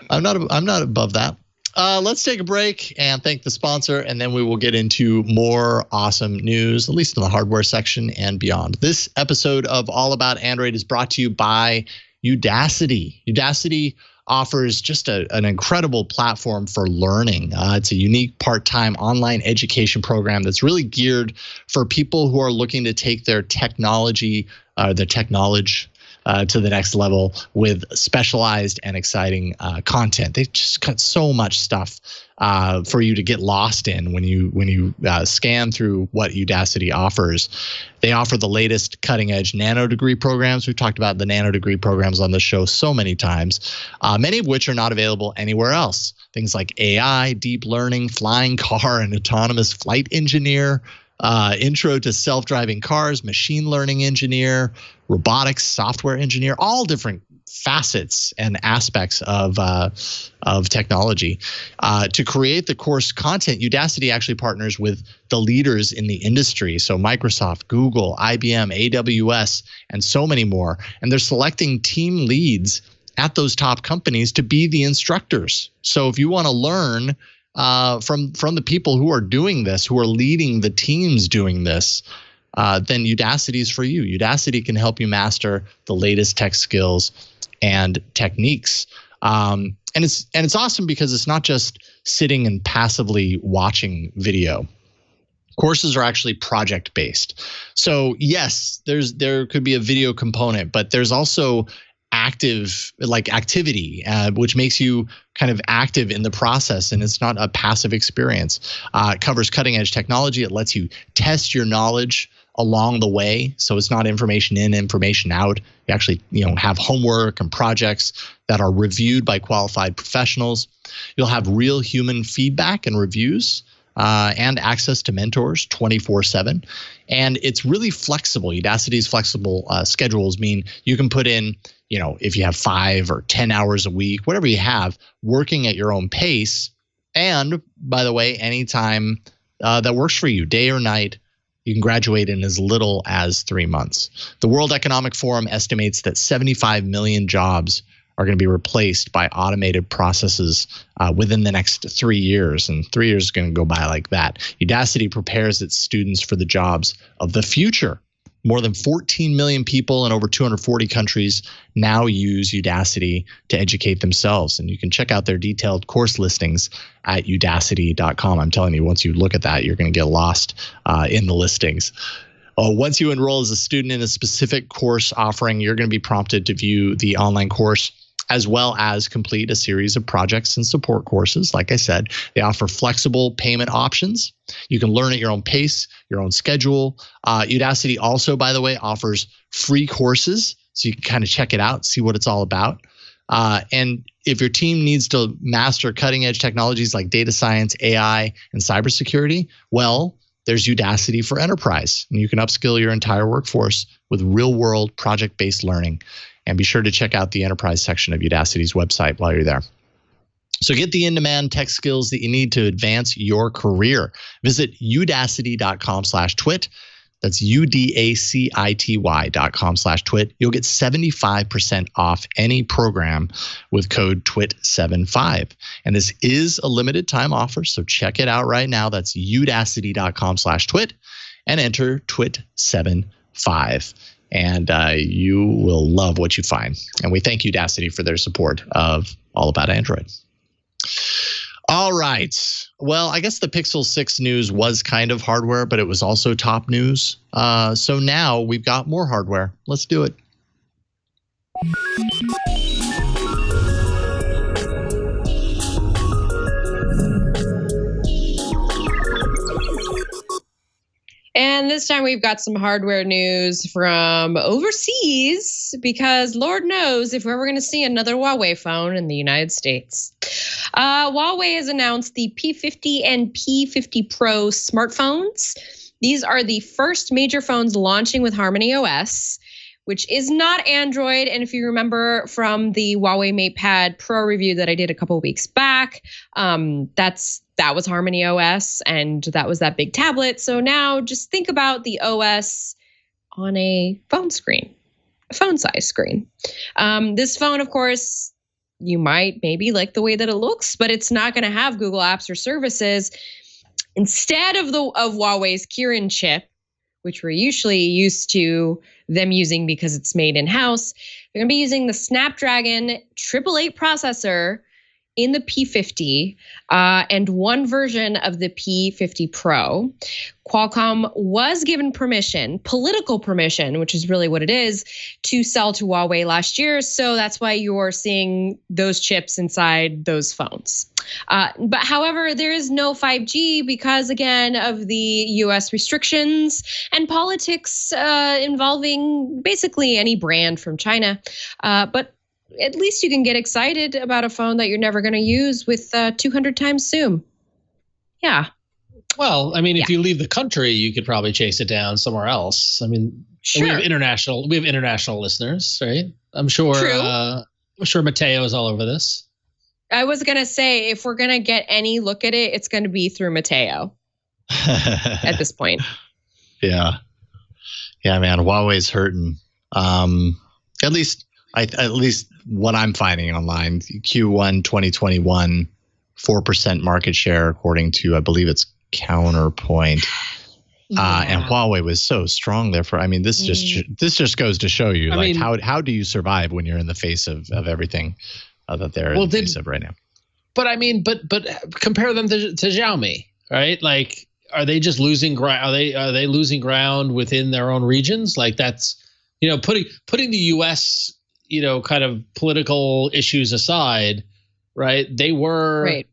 I'm not above that. Let's take a break and thank the sponsor, and then we will get into more awesome news, at least in the hardware section and beyond. This episode of All About Android is brought to you by Udacity. Udacity offers just an incredible platform for learning. It's a unique part-time online education program that's really geared for people who are looking to take their technology to the next level with specialized and exciting content. They've just got so much stuff for you to get lost in when you scan through what Udacity offers. They offer the latest cutting-edge nanodegree programs. We've talked about the nanodegree programs on the show so many times, many of which are not available anywhere else. things like AI, deep learning, flying car and autonomous flight engineer, intro to self-driving cars, machine learning engineer, robotics software engineer, all different facets and aspects of technology. To create the course content, Udacity actually partners with the leaders in the industry. So Microsoft, Google, IBM, AWS, and so many more. And they're selecting team leads at those top companies to be the instructors. So if you want to learn from the people who are doing this, who are leading the teams doing this, then Udacity is for you. Udacity can help you master the latest tech skills and techniques. And it's awesome because it's not just sitting and passively watching video. Courses are actually project based. So yes, there could be a video component, but there's also activity, which makes you kind of active in the process, and it's not a passive experience. It covers cutting edge technology. It lets you test your knowledge along the way, so it's not information in, information out. You actually, have homework and projects that are reviewed by qualified professionals. You'll have real human feedback and reviews, and access to mentors 24/7. And it's really flexible. Udacity's flexible schedules mean you can put in, if you have 5 or 10 hours a week, whatever you have, working at your own pace. And by the way, anytime that works for you, day or night, you can graduate in as little as 3 months. The World Economic Forum estimates that 75 million jobs are going to be replaced by automated processes within the next 3 years. And 3 years is going to go by like that. Udacity prepares its students for the jobs of the future. More than 14 million people in over 240 countries now use Udacity to educate themselves. And you can check out their detailed course listings at udacity.com. I'm telling you, once you look at that, you're going to get lost in the listings. Once you enroll as a student in a specific course offering, you're going to be prompted to view the online course as well as complete a series of projects and support courses. Like I said, they offer flexible payment options. You can learn at your own pace, your own schedule. Udacity also, by the way, offers free courses, so you can kind of check it out, see what it's all about. And if your team needs to master cutting edge technologies like data science, AI, and cybersecurity, well, there's Udacity for Enterprise, and you can upskill your entire workforce with real-world project-based learning. And be sure to check out the enterprise section of Udacity's website while you're there. So get the in-demand tech skills that you need to advance your career. Visit udacity.com/twit. That's udacity.com/twit. You'll get 75% off any program with code TWIT75. And this is a limited time offer, so check it out right now. That's udacity.com/twit and enter TWIT75. And you will love what you find. And we thank Udacity for their support of All About Android. All right. Well, I guess the Pixel 6 news was kind of hardware, but it was also top news. So now we've got more hardware. Let's do it. And this time we've got some hardware news from overseas, because Lord knows if we're ever going to see another Huawei phone in the United States. Huawei has announced the P50 and P50 Pro smartphones. These are the first major phones launching with HarmonyOS, which is not Android. And if you remember from the Huawei MatePad Pro review that I did a couple of weeks back, that was HarmonyOS, and that was that big tablet. So now just think about the OS on a phone screen, a phone-size screen. This phone, of course, you might maybe like the way that it looks, but it's not going to have Google Apps or services. Instead of Huawei's Kirin chip, which we're usually used to them using because it's made in-house, they're going to be using the Snapdragon 888 processor in the P50 and one version of the P50 Pro. Qualcomm was given permission, political permission, which is really what it is, to sell to Huawei last year. So that's why you're seeing those chips inside those phones. But however, there is no 5G because, again, of the US restrictions and politics involving basically any brand from China. But at least you can get excited about a phone that you're never going to use with 200 times zoom. Yeah. Well, I mean, if you leave the country, you could probably chase it down somewhere else. I mean, sure. we have international listeners, right? I'm sure. True. I'm sure Mateo is all over this. I was going to say, if we're going to get any look at it, it's going to be through Mateo at this point. Yeah, man, Huawei's hurting. At least what I'm finding online, Q1 2021, 4% market share according to, I believe it's Counterpoint. And Huawei was so strong there this just goes to show you, how do you survive when you're in the face of everything that they're in the face of right now? But I mean, but compare them to Xiaomi, right? Like, are they just losing ground? Are they losing ground within their own regions? Like, that's, putting the U.S. kind of political issues aside, right? They were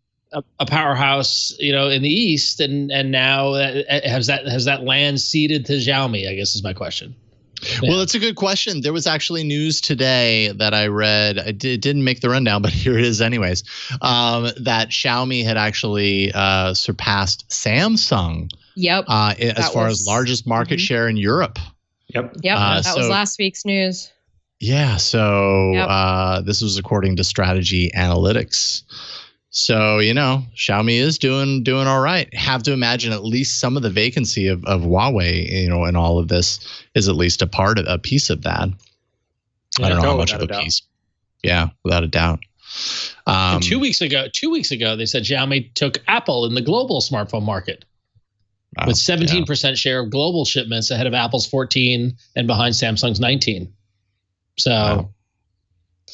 a powerhouse, in the East, and now has that land ceded to Xiaomi, I guess is my question. Yeah. Well, it's a good question. There was actually news today that I read. It didn't make the rundown, but here it is anyways, that Xiaomi had actually surpassed Samsung. Yep. As far as largest market share in Europe. Yep. That was last week's news. Yeah. So this was according to Strategy Analytics. So, Xiaomi is doing all right. Have to imagine at least some of the vacancy of Huawei, in all of this is at least a piece of that. I don't know how much of a piece. Yeah, without a doubt. And 2 weeks ago, they said Xiaomi took Apple in the global smartphone market with 17% share of global shipments ahead of Apple's 14 and behind Samsung's 19. So. Wow.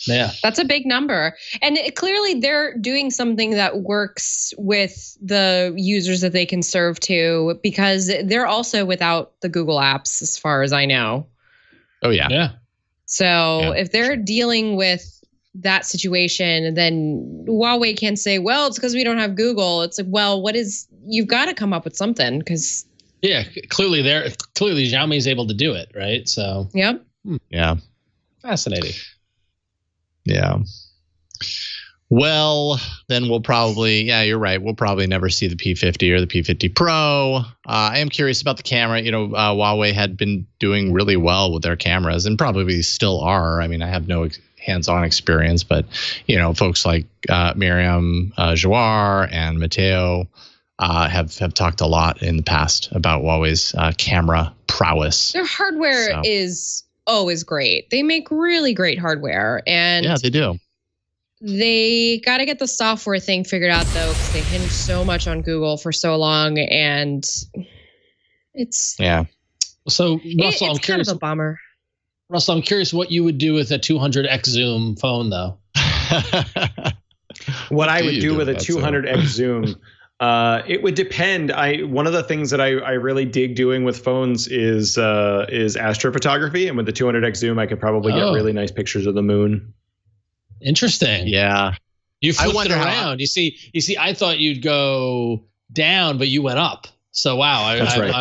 Yeah, that's a big number. And clearly they're doing something that works with the users that they can serve to, because they're also without the Google apps, as far as I know. Oh, yeah. Yeah. So if they're dealing with that situation, then Huawei can't say, well, it's because we don't have Google. It's like, well, you've got to come up with something, because. Yeah, clearly Xiaomi is able to do it, right? So. Yep. Yeah. Fascinating. Yeah. Well, then we'll probably, you're right. We'll probably never see the P50 or the P50 Pro. I am curious about the camera. Huawei had been doing really well with their cameras and probably still are. I mean, I have no hands-on experience, but, folks like Miriam Jouar and Mateo have talked a lot in the past about Huawei's camera prowess. Their hardware is always great. They make really great hardware, and yeah, they do. They got to get the software thing figured out, though, because they hinged so much on Google for so long, and it's So Russell, I'm curious. Kind of a bummer. Russell, I'm curious what you would do with a 200x zoom phone, though. What I would do with a 200x zoom. It would depend. One of the things that I really dig doing with phones is astrophotography, and with the 200x zoom, I could probably get really nice pictures of the moon. Interesting. Yeah, you flipped it around. You see, I thought you'd go down, but you went up. So wow, That's right.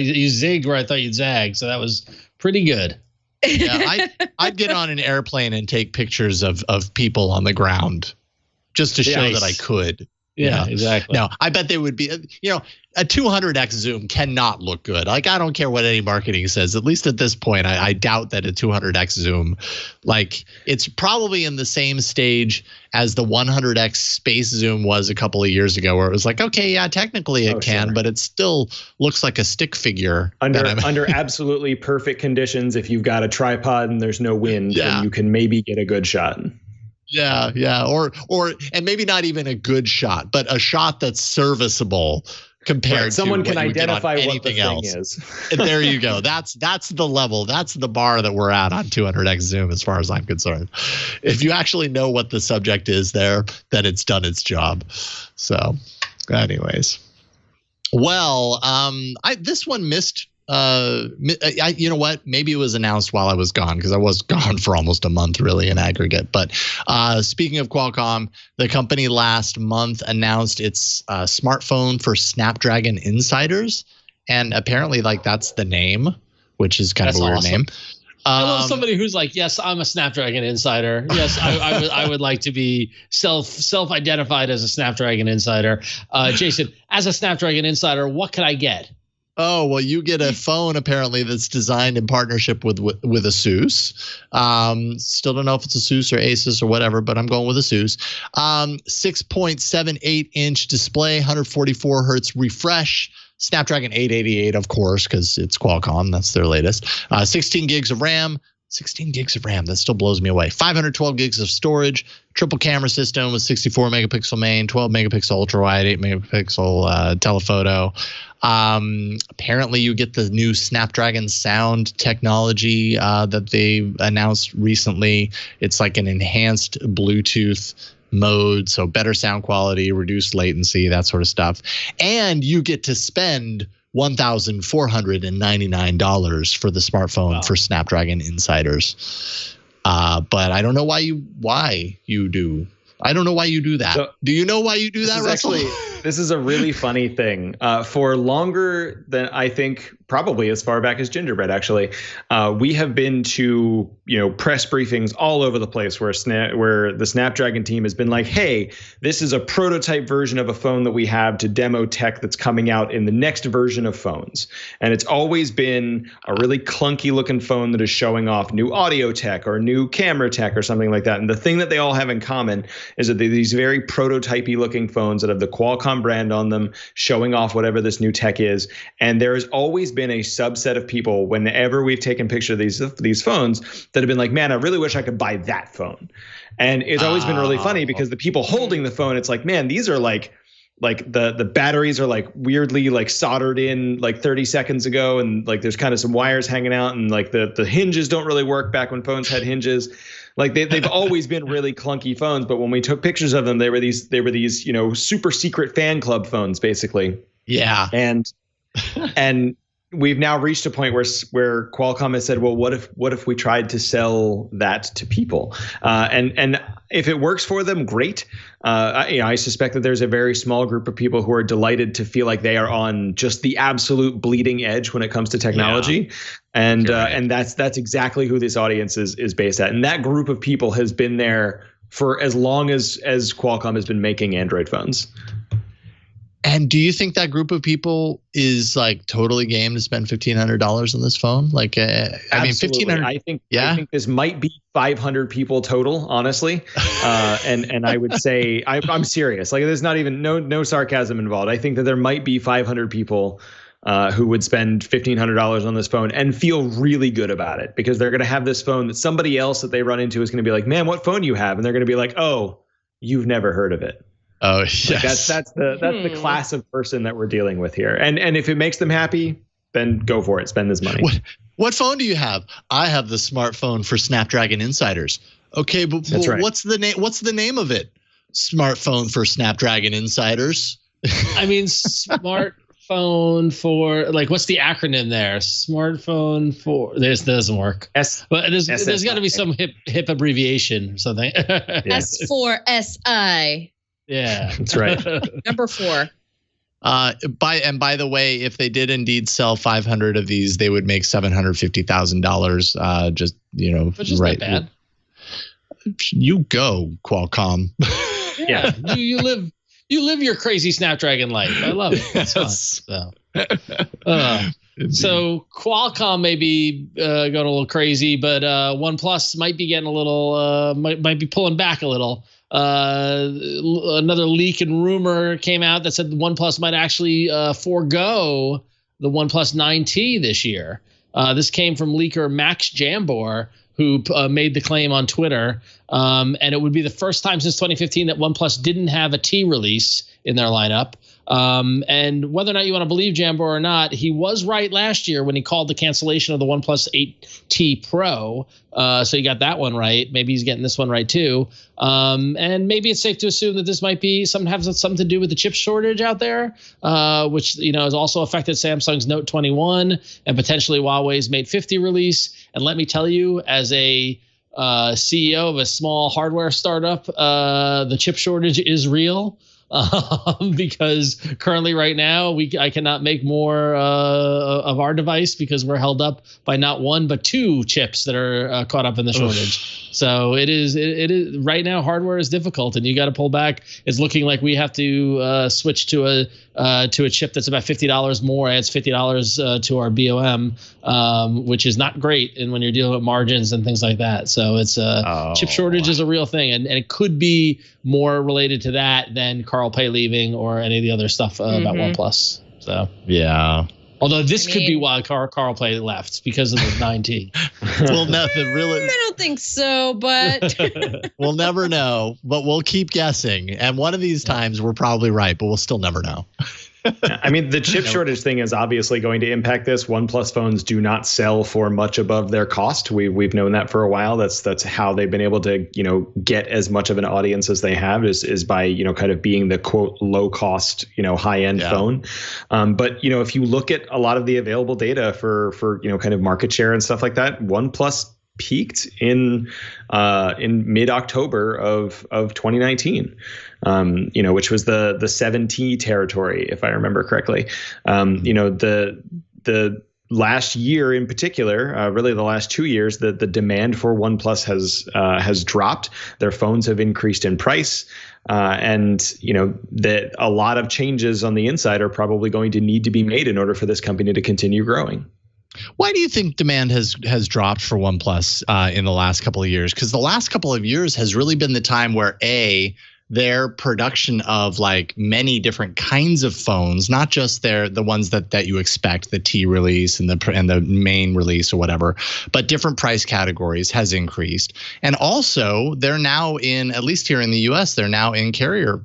You zigged where I thought you'd zag. So that was pretty good. Yeah, I'd get on an airplane and take pictures of people on the ground, just to show that I could. Yeah, exactly. No, I bet they would be, a 200x zoom cannot look good. Like, I don't care what any marketing says. At least at this point, I doubt that a 200x zoom, like, it's probably in the same stage as the 100x space zoom was a couple of years ago, where it was like, okay, yeah, technically it can, but it still looks like a stick figure. Under absolutely perfect conditions, if you've got a tripod and there's no wind, then you can maybe get a good shot. Yeah. Or and maybe not even a good shot, but a shot that's serviceable compared to someone can identify what the thing else is. There you go. That's the level. That's the bar that we're at on 200x zoom, as far as I'm concerned. If you actually know what the subject is there, then it's done its job. So, anyways, well, this one missed. You know what? Maybe it was announced while I was gone, because I was gone for almost a month, really, in aggregate. But speaking of Qualcomm, the company last month announced its smartphone for Snapdragon Insiders, and apparently, that's the name, which is kind of a weird name. I love somebody who's like, yes, I'm a Snapdragon insider. Yes, I would like to be self-identified as a Snapdragon insider. Jason, as a Snapdragon insider, what can I get? Oh, well, you get a phone apparently that's designed in partnership with ASUS. Still don't know if it's ASUS or Asus or whatever, but I'm going with ASUS. 6.78 inch display, 144 hertz refresh. Snapdragon 888, of course, because it's Qualcomm. That's their latest. 16 gigs of RAM. 16 gigs of RAM. That still blows me away. 512 gigs of storage. Triple camera system with 64 megapixel main, 12 megapixel ultra wide, 8 megapixel telephoto. Apparently, you get the new Snapdragon sound technology that they announced recently. It's like an enhanced Bluetooth mode, so better sound quality, reduced latency, that sort of stuff. And you get to spend $1,499 for the smartphone for Snapdragon insiders. But I don't know why you do. I don't know why you do that. So, do you know why you do that, Russell? This is a really funny thing. For longer than I think, probably as far back as Gingerbread, actually, we have been to press briefings all over the place where the Snapdragon team has been like, hey, this is a prototype version of a phone that we have to demo tech that's coming out in the next version of phones. And it's always been a really clunky looking phone that is showing off new audio tech or new camera tech or something like that. And the thing that they all have in common is that they're these very prototypey looking phones that have the Qualcomm brand on them, showing off whatever this new tech is. And there has always been a subset of people, whenever we've taken pictures of these phones, that have been like, man, I really wish I could buy that phone. And it's always been really funny because the people holding the phone, it's like, man, these are like the batteries are like weirdly like soldered in like 30 seconds ago, and like there's kind of some wires hanging out, and like the hinges don't really work back when phones had hinges. Like they've always been really clunky phones, but when we took pictures of them, they were these super secret fan club phones, basically. Yeah. And we've now reached a point where Qualcomm has said, well, what if we tried to sell that to people? And if it works for them, great. I suspect that there's a very small group of people who are delighted to feel like they are on just the absolute bleeding edge when it comes to technology. Yeah. And that's exactly who this audience is based at. And that group of people has been there for as long as Qualcomm has been making Android phones. And do you think that group of people is like totally game to spend $1,500 on this phone? Like, I mean, $1,500. I think this might be 500 people total, honestly. And I would say I'm serious. Like, there's not even no sarcasm involved. I think that there might be 500 people who would spend $1,500 on this phone and feel really good about it, because they're going to have this phone that somebody else that they run into is going to be like, man, what phone do you have? And they're going to be like, oh, you've never heard of it. Oh, yes. Like that's the class of person that we're dealing with here. And if it makes them happy, then go for it. Spend this money. What phone do you have? I have the smartphone for Snapdragon insiders. Okay, but that's right. What's the name? What's the name of it? Smartphone for Snapdragon insiders. I mean, smartphone for, like, what's the acronym there? Smartphone for, this doesn't work. But there's got to be some hip abbreviation or something. S4SI. Yeah, that's right. Number 4. By the way, if they did indeed sell 500 of these, they would make $750,000. Just right. Not bad. You go, Qualcomm. Yeah, you live your crazy Snapdragon life. I love it. It's fun. So Qualcomm may be going a little crazy, but OnePlus might be getting a little might be pulling back a little. Another leak and rumor came out that said OnePlus might actually forego the OnePlus 9T this year. This came from leaker Max Jambor, who made the claim on Twitter. And it would be the first time since 2015 that OnePlus didn't have a T release in their lineup. And whether or not you want to believe Jambor or not, he was right last year when he called the cancellation of the OnePlus 8T Pro. So you got that one right. Maybe he's getting this one right too. And maybe it's safe to assume that this might be something to do with the chip shortage out there, which has also affected Samsung's Note 21 and potentially Huawei's Mate 50 release. And let me tell you, as a CEO of a small hardware startup, the chip shortage is real. because currently right now I cannot make more of our device because we're held up by not one but two chips that are caught up in the shortage. So it is right now hardware is difficult, and you got to pull back. It's looking like we have to switch to a chip that's about $50 more, adds $50 to our BOM, which is not great. And when you're dealing with margins and things like that, so it's chip shortage is a real thing, and it could be more related to that than Carl Pei leaving or any of the other stuff about OnePlus. So yeah. Although this could be why Carl Pei left, because of the 9T. Well, nothing really. I don't think so, but we'll never know. But we'll keep guessing, and one of these times we're probably right, but we'll still never know. I mean, the chip shortage thing is obviously going to impact this. OnePlus phones do not sell for much above their cost. We've known that for a while. That's how they've been able to, get as much of an audience as they have is by, kind of being the quote low cost, high end phone. But, if you look at a lot of the available data for kind of market share and stuff like that, OnePlus peaked in mid-October of 2019, which was the 7T territory, if I remember correctly. The last year in particular, really the last 2 years, the demand for OnePlus has dropped. Their phones have increased in price. And that a lot of changes on the inside are probably going to need to be made in order for this company to continue growing. Why do you think demand has dropped for OnePlus in the last couple of years? Because the last couple of years has really been the time where their production of like many different kinds of phones, not just the ones that you expect, the T release and the main release or whatever, but different price categories has increased. And also they're now in, at least here in the US, they're now in carrier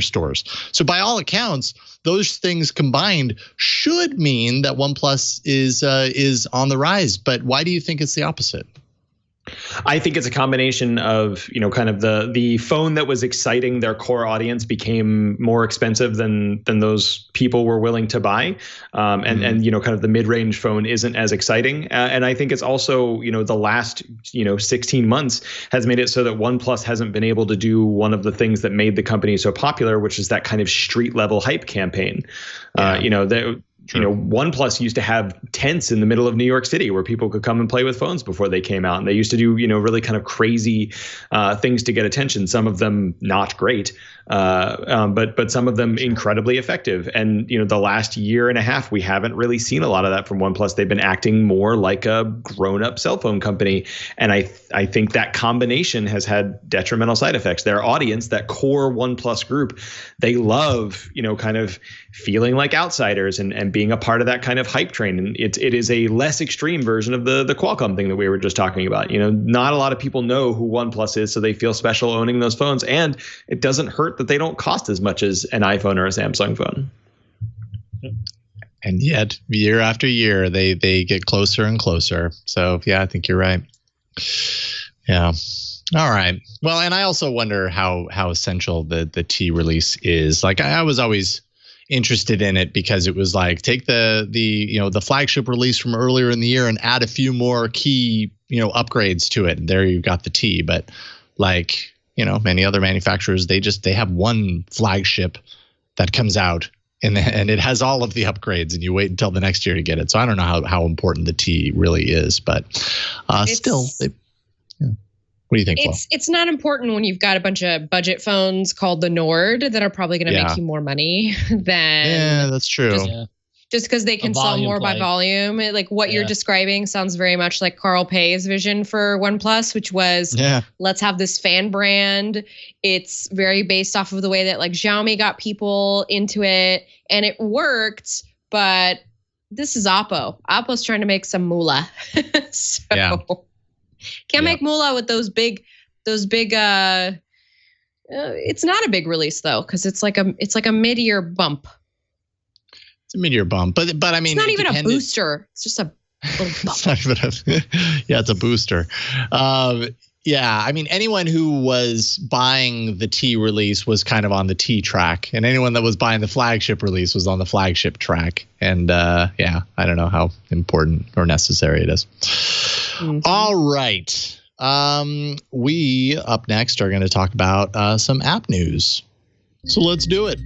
stores. So by all accounts, those things combined should mean that OnePlus is on the rise. But why do you think it's the opposite? I think it's a combination of, kind of the phone that was exciting their core audience became more expensive than those people were willing to buy. And kind of the mid-range phone isn't as exciting. And I think it's also, the last, 16 months has made it so that OnePlus hasn't been able to do one of the things that made the company so popular, which is that kind of street level hype campaign. OnePlus used to have tents in the middle of New York City where people could come and play with phones before they came out. And they used to do, really kind of crazy things to get attention. Some of them not great, but some of them incredibly effective. And, the last year and a half, we haven't really seen a lot of that from OnePlus. They've been acting more like a grown-up cell phone company. And I think that combination has had detrimental side effects. Their audience, that core OnePlus group, they love, kind of feeling like outsiders and being a part of that kind of hype train. And it is a less extreme version of the Qualcomm thing that we were just talking about. Not a lot of people know who OnePlus is, so they feel special owning those phones. And it doesn't hurt that they don't cost as much as an iPhone or a Samsung phone. And yet, year after year, they get closer and closer. So, yeah, I think you're right. Yeah. All right. Well, and I also wonder how essential the T release is. Like, I was always interested in it because it was like, take the flagship release from earlier in the year and add a few more key, upgrades to it. And there you've got the T. But like, many other manufacturers, they have one flagship that comes out and it has all of the upgrades and you wait until the next year to get it. So I don't know how important the T really is, but still, what do you think? It's not important when you've got a bunch of budget phones called the Nord that are probably going to make you more money than. Yeah, that's true. Just because they can sell more by volume. Like what you're describing sounds very much like Carl Pei's vision for OnePlus, which was let's have this fan brand. It's very based off of the way that like Xiaomi got people into it, and it worked. But this is Oppo. Oppo's trying to make some moolah. Can't make moolah with those big. It's not a big release though, because it's like a mid-year bump. It's a mid-year bump, but I mean, it's not even a booster. It's just a little bump. It's not even it's a booster. I mean, anyone who was buying the T release was kind of on the T track, and anyone that was buying the flagship release was on the flagship track. And I don't know how important or necessary it is. Mm-hmm. All right. We up next are going to talk about some app news. So let's do it.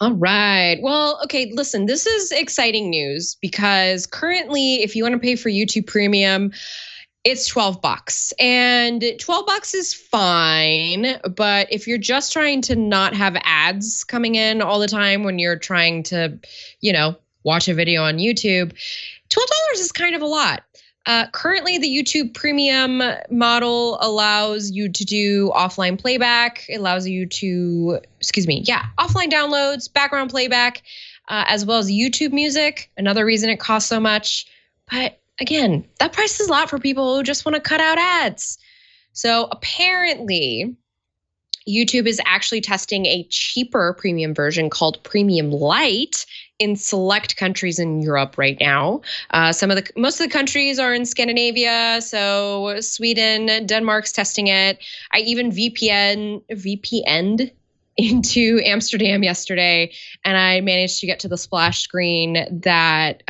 All right. Well, okay, listen, this is exciting news because currently, if you want to pay for YouTube Premium, it's $12. And $12 is fine, but if you're just trying to not have ads coming in all the time when you're trying to, watch a video on YouTube, $12 is kind of a lot. Currently, the YouTube Premium model allows you to do offline playback. It allows you to, offline downloads, background playback, as well as YouTube music. Another reason it costs so much. But again, that price is a lot for people who just want to cut out ads. So apparently, YouTube is actually testing a cheaper premium version called Premium Lite in select countries in Europe right now. Most of the countries are in Scandinavia, so Sweden, Denmark's testing it. I even VPN'd into Amsterdam yesterday, and I managed to get to the splash screen that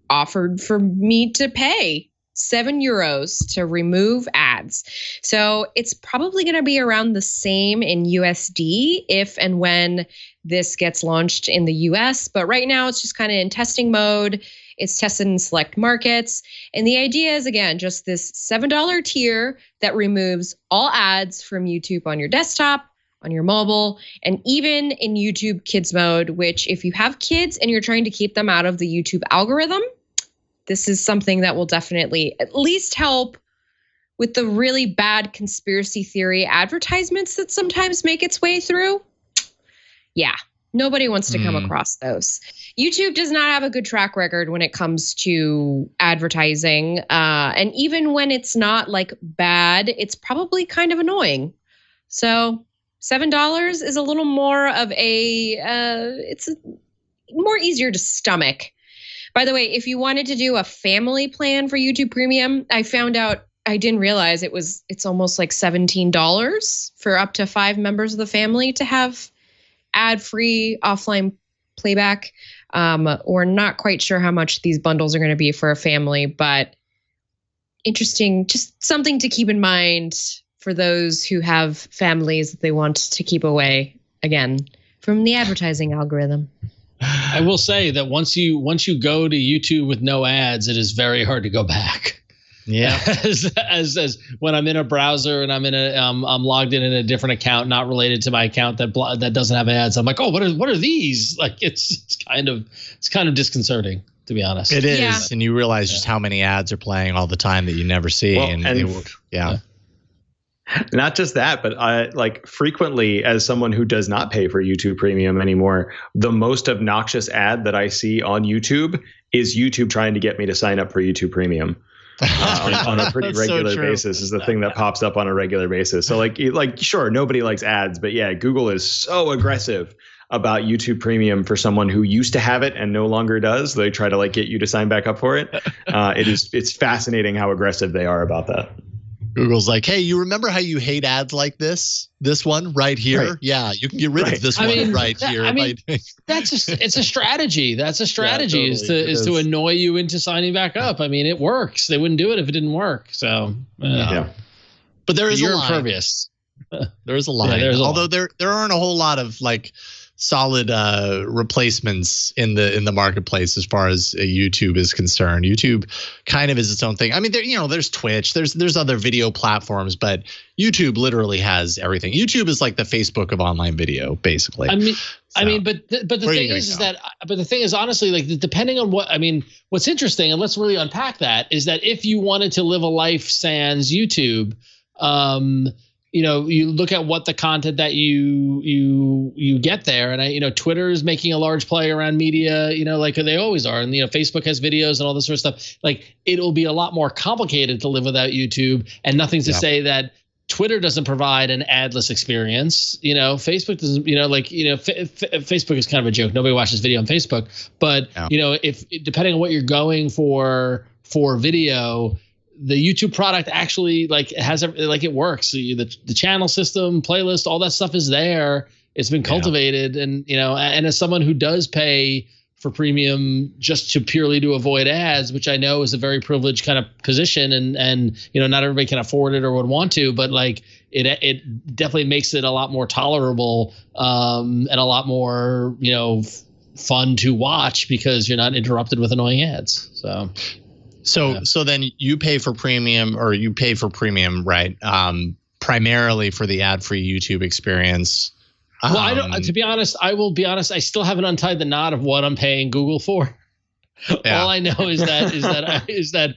offered for me to pay €7 to remove ads. So it's probably going to be around the same in USD if and when this gets launched in the US. But right now it's just kind of in testing mode. It's tested in select markets. And the idea is, again, just this $7 tier that removes all ads from YouTube on your desktop, on your mobile, and even in YouTube Kids mode, which if you have kids and you're trying to keep them out of the YouTube algorithm, this is something that will definitely at least help with the really bad conspiracy theory advertisements that sometimes make its way through. Yeah, nobody wants to come across those. YouTube does not have a good track record when it comes to advertising. And even when it's not like bad, it's probably kind of annoying. So $7 is a little more of it's more easier to stomach. By the way, if you wanted to do a family plan for YouTube Premium, I found out, I didn't realize it's almost like $17 for up to 5 members of the family to have ad-free offline playback. We're not quite sure how much these bundles are going to be for a family, but interesting, just something to keep in mind for those who have families that they want to keep away, again, from the advertising algorithm. I will say that once you go to YouTube with no ads, it is very hard to go back. Yeah. As when I'm in a browser and I'm logged in a different account, not related to my account that doesn't have ads. I'm like, oh, what are these? Like it's kind of disconcerting, to be honest. It is, yeah. And you realize just how many ads are playing all the time that you never see. Well, yeah. Not just that, but frequently, as someone who does not pay for YouTube Premium anymore, the most obnoxious ad that I see on YouTube is YouTube trying to get me to sign up for YouTube Premium on a pretty regular basis. Is the thing that pops up on a regular basis. So sure, nobody likes ads, but yeah, Google is so aggressive about YouTube Premium for someone who used to have it and no longer does. They try to get you to sign back up for it. It's fascinating how aggressive they are about that. Google's like, hey, you remember how you hate ads like this? This one right here? Right. Yeah, you can get rid of this one right here. It's a strategy. That's a strategy, yeah, totally. is to annoy you into signing back up. I mean, it works. They wouldn't do it if it didn't work. So, yeah. But there is You're a line. Impervious. There is a line. Yeah, although there aren't a whole lot of solid replacements in the marketplace as far as YouTube is concerned. YouTube kind of is its own thing. I mean, there's Twitch, there's other video platforms, but YouTube literally has everything. YouTube is like the Facebook of online video, basically. But the thing is, honestly, depending on what's interesting, and let's really unpack that, is that if you wanted to live a life sans YouTube, you look at what the content that you get there, and Twitter is making a large play around media, like they always are, and Facebook has videos and all this sort of stuff. Like it'll be a lot more complicated to live without YouTube, and nothing's to say that Twitter doesn't provide an adless experience. Facebook doesn't. Facebook is kind of a joke. Nobody watches video on Facebook, but if depending on what you're going for video, the YouTube product actually has it works. The channel system, playlist, all that stuff is there. It's been cultivated, and and as someone who does pay for premium just to purely to avoid ads, which I know is a very privileged kind of position, and not everybody can afford it or would want to, but like it definitely makes it a lot more tolerable and a lot more fun to watch because you're not interrupted with annoying ads. So then you pay for premium, right? Primarily for the ad-free YouTube experience. Well, to be honest, I will be honest. I still haven't untied the knot of what I'm paying Google for. Yeah. All I know is that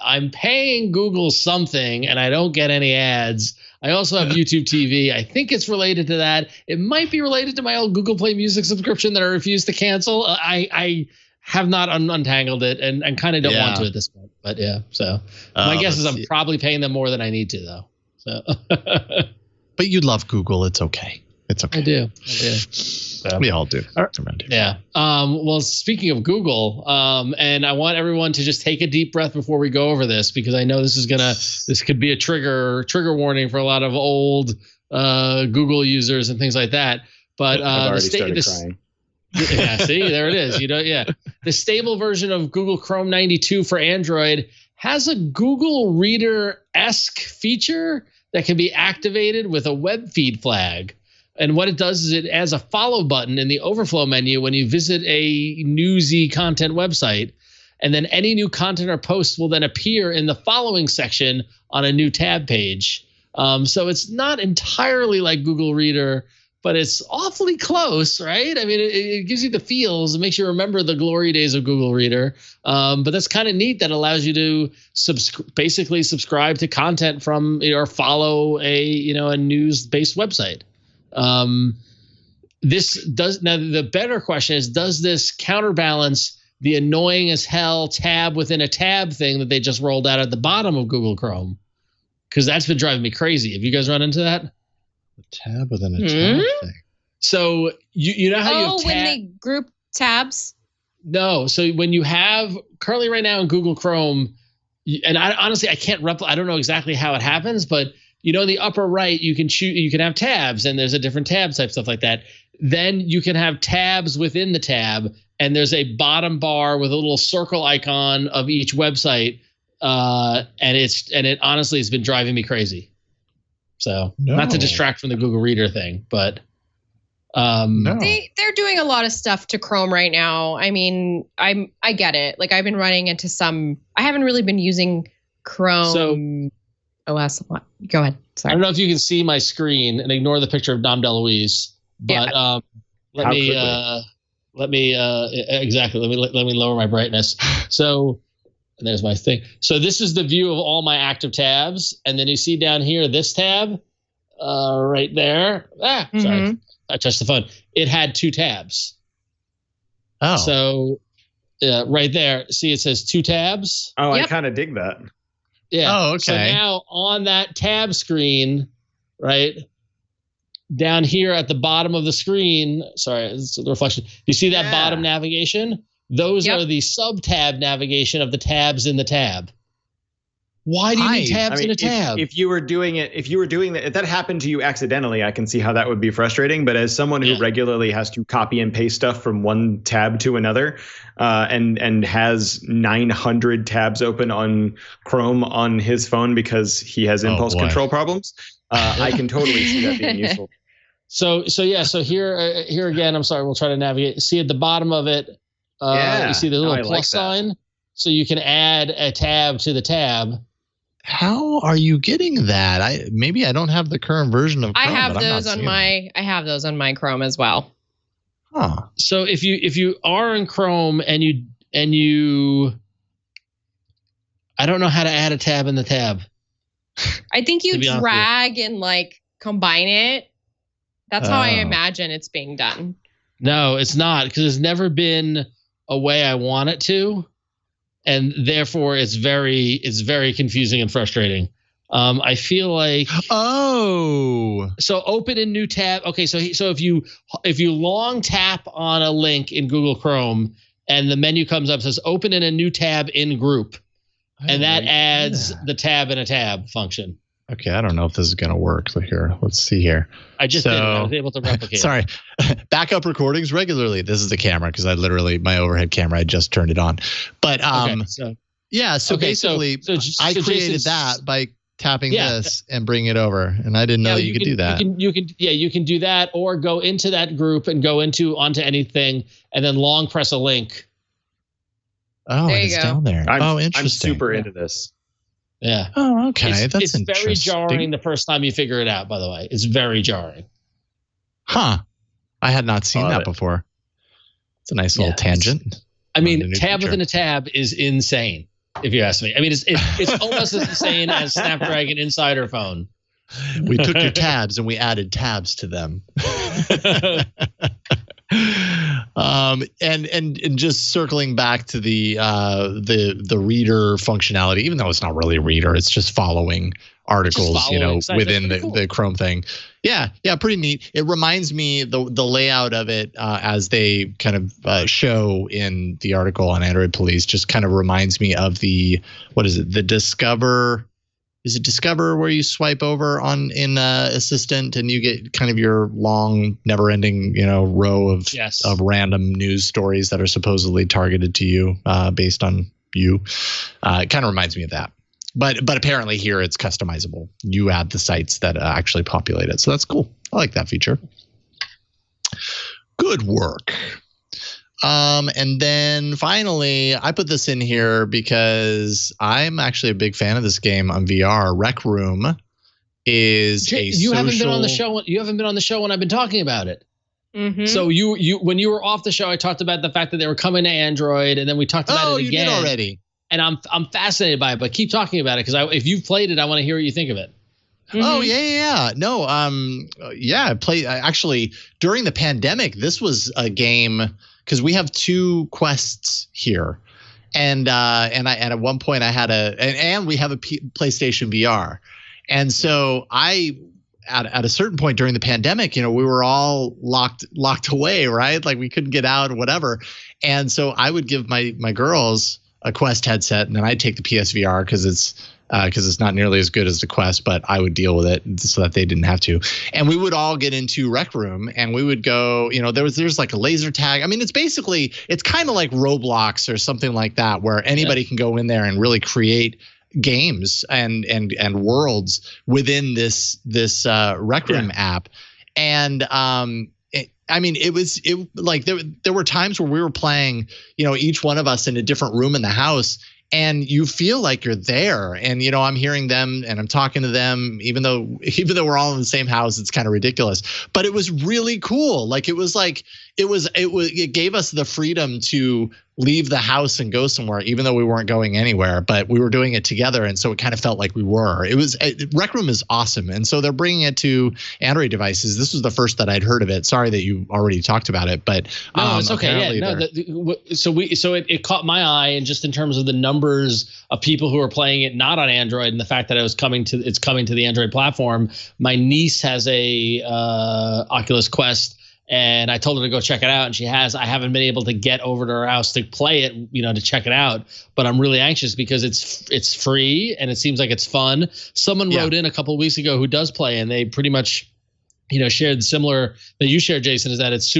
I'm paying Google something, and I don't get any ads. I also have YouTube TV. I think it's related to that. It might be related to my old Google Play Music subscription that I refuse to cancel. I have not untangled it, and kind of don't want to at this point. But yeah, so my guess is I'm probably paying them more than I need to, though. So, but you love Google. It's okay. It's okay. I do. So, we all do. Yeah. Well, speaking of Google, and I want everyone to just take a deep breath before we go over this, because I know this could be a trigger warning for a lot of old Google users and things like that. But I've already started crying. Yeah, see, there it is. The stable version of Google Chrome 92 for Android has a Google Reader-esque feature that can be activated with a web feed flag. And what it does is it adds a follow button in the overflow menu when you visit a newsy content website. And then any new content or posts will then appear in the following section on a new tab page. So it's not entirely like Google Reader, but it's awfully close, right? I mean, it gives you the feels. It makes you remember the glory days of Google Reader. But that's kind of neat. That allows you to basically subscribe to content from or follow a news-based website. This does now. The better question is, does this counterbalance the annoying as hell tab within a tab thing that they just rolled out at the bottom of Google Chrome? Because that's been driving me crazy. Have you guys run into that? A tab within a tab thing. So you know how you have when they group tabs? No. So when you have currently right now in Google Chrome, and honestly I can't I don't know exactly how it happens, but in the upper right, you can have tabs, and there's a different tab type, stuff like that. Then you can have tabs within the tab, and there's a bottom bar with a little circle icon of each website. And it honestly has been driving me crazy. So not to distract from the Google Reader thing, but they're doing a lot of stuff to Chrome right now. I mean, I get it. Like I've been running into some. I haven't really been using Chrome OS a lot. Go ahead. Sorry. I don't know if you can see my screen and ignore the picture of Dom DeLuise, but let me lower my brightness. So. And there's my thing. So this is the view of all my active tabs. And then you see down here, this tab right there. Sorry. I touched the phone. It had 2 tabs. Oh. So right there, see it says 2 tabs. Oh, yep. I kind of dig that. Yeah. Oh, okay. So now on that tab screen, right, down here at the bottom of the screen, sorry, it's the reflection. You see that bottom navigation? Those are the sub-tab navigation of the tabs in the tab. Why do you need tabs in a tab? If you were doing that, if that happened to you accidentally, I can see how that would be frustrating. But as someone who regularly has to copy and paste stuff from one tab to another, and has 900 tabs open on Chrome on his phone because he has impulse control problems, I can totally see that being useful. So here again, I'm sorry, we'll try to navigate. See at the bottom of it. You see the little plus sign, so you can add a tab to the tab. How are you getting that? Maybe I don't have the current version of Chrome. I have those on my Chrome as well. Huh. So if you are in Chrome and you I don't know how to add a tab in the tab. I think you drag and combine it. That's how I imagine it's being done. No, it's not, because it's never been a way I want it to, and therefore it's very confusing and frustrating. I feel like so open a new tab. Okay, so if you long tap on a link in Google Chrome and the menu comes up, says open in a new tab in group, and that adds the tab in a tab function. Okay, I don't know if this is going to work. So here, let's see here. I just did it. I was able to replicate. Sorry. Backup recordings regularly. This is the camera because my overhead camera, I just turned it on. But basically, I created that by tapping this and bringing it over, and I didn't know that you could do that. You can do that, or go into that group and go onto anything, and then long press a link. Oh, it's down there. Interesting. I'm super into this. Yeah. Oh, okay. It's very jarring the first time you figure it out, by the way. It's very jarring. Huh. I had not seen that before. It's a nice little tangent. I mean, tab within a tab is insane, if you ask me. I mean, it's almost as insane as Snapdragon Insider phone. We took your tabs and we added tabs to them. And just circling back to the reader functionality, even though it's not really a reader, it's just following articles, within the Chrome thing. Yeah, pretty neat. It reminds me the layout of it as they kind of show in the article on Android Police just kind of reminds me of the Discover. Is it Discover where you swipe over in Assistant and you get kind of your long, never-ending, row of random news stories that are supposedly targeted to you based on you? It kind of reminds me of that. But apparently here it's customizable. You add the sites that actually populate it, so that's cool. I like that feature. Good work. And then finally, I put this in here because I'm actually a big fan of this game on VR. Rec Room is haven't been on the show. You haven't been on the show when I've been talking about it. Mm-hmm. So you when you were off the show, I talked about the fact that they were coming to Android, and then we talked about it again. You did already. And I'm fascinated by it, but keep talking about it because if you've played it, I want to hear what you think of it. Mm-hmm. Oh yeah. No, I played actually during the pandemic. This was a game. Because we have 2 Quests here, and at one point I had and we have a PlayStation VR, and so at a certain point during the pandemic, we were all locked away, right? Like we couldn't get out or whatever, and so I would give my girls a Quest headset, and then I'd take the PSVR because it's not nearly as good as the Quest, but I would deal with it so that they didn't have to. And we would all get into Rec Room, and we would go, there's like a laser tag. I mean, it's kind of like Roblox or something like that, where anybody can go in there and really create games and worlds within this Rec Room app. And there were times where we were playing, each one of us in a different room in the house. And you feel like you're there, and I'm hearing them and I'm talking to them, even though we're all in the same house. It's kind of ridiculous, but it was really cool. Like it gave us the freedom to leave the house and go somewhere, even though we weren't going anywhere, but we were doing it together. And so it kind of felt like we were. Rec Room is awesome. And so they're bringing it to Android devices. This was the first that I'd heard of it. Sorry that you already talked about it, but no, it's okay. Yeah, it caught my eye, and just in terms of the numbers of people who are playing it not on Android, and the fact that it's coming to the Android platform. My niece has a Oculus Quest, and I told her to go check it out, and she has. I haven't been able to get over to her house to play it, to check it out. But I'm really anxious because it's free and it seems like it's fun. Someone wrote in a couple of weeks ago who does play, and they pretty much, shared similar that you shared, Jason, is that it's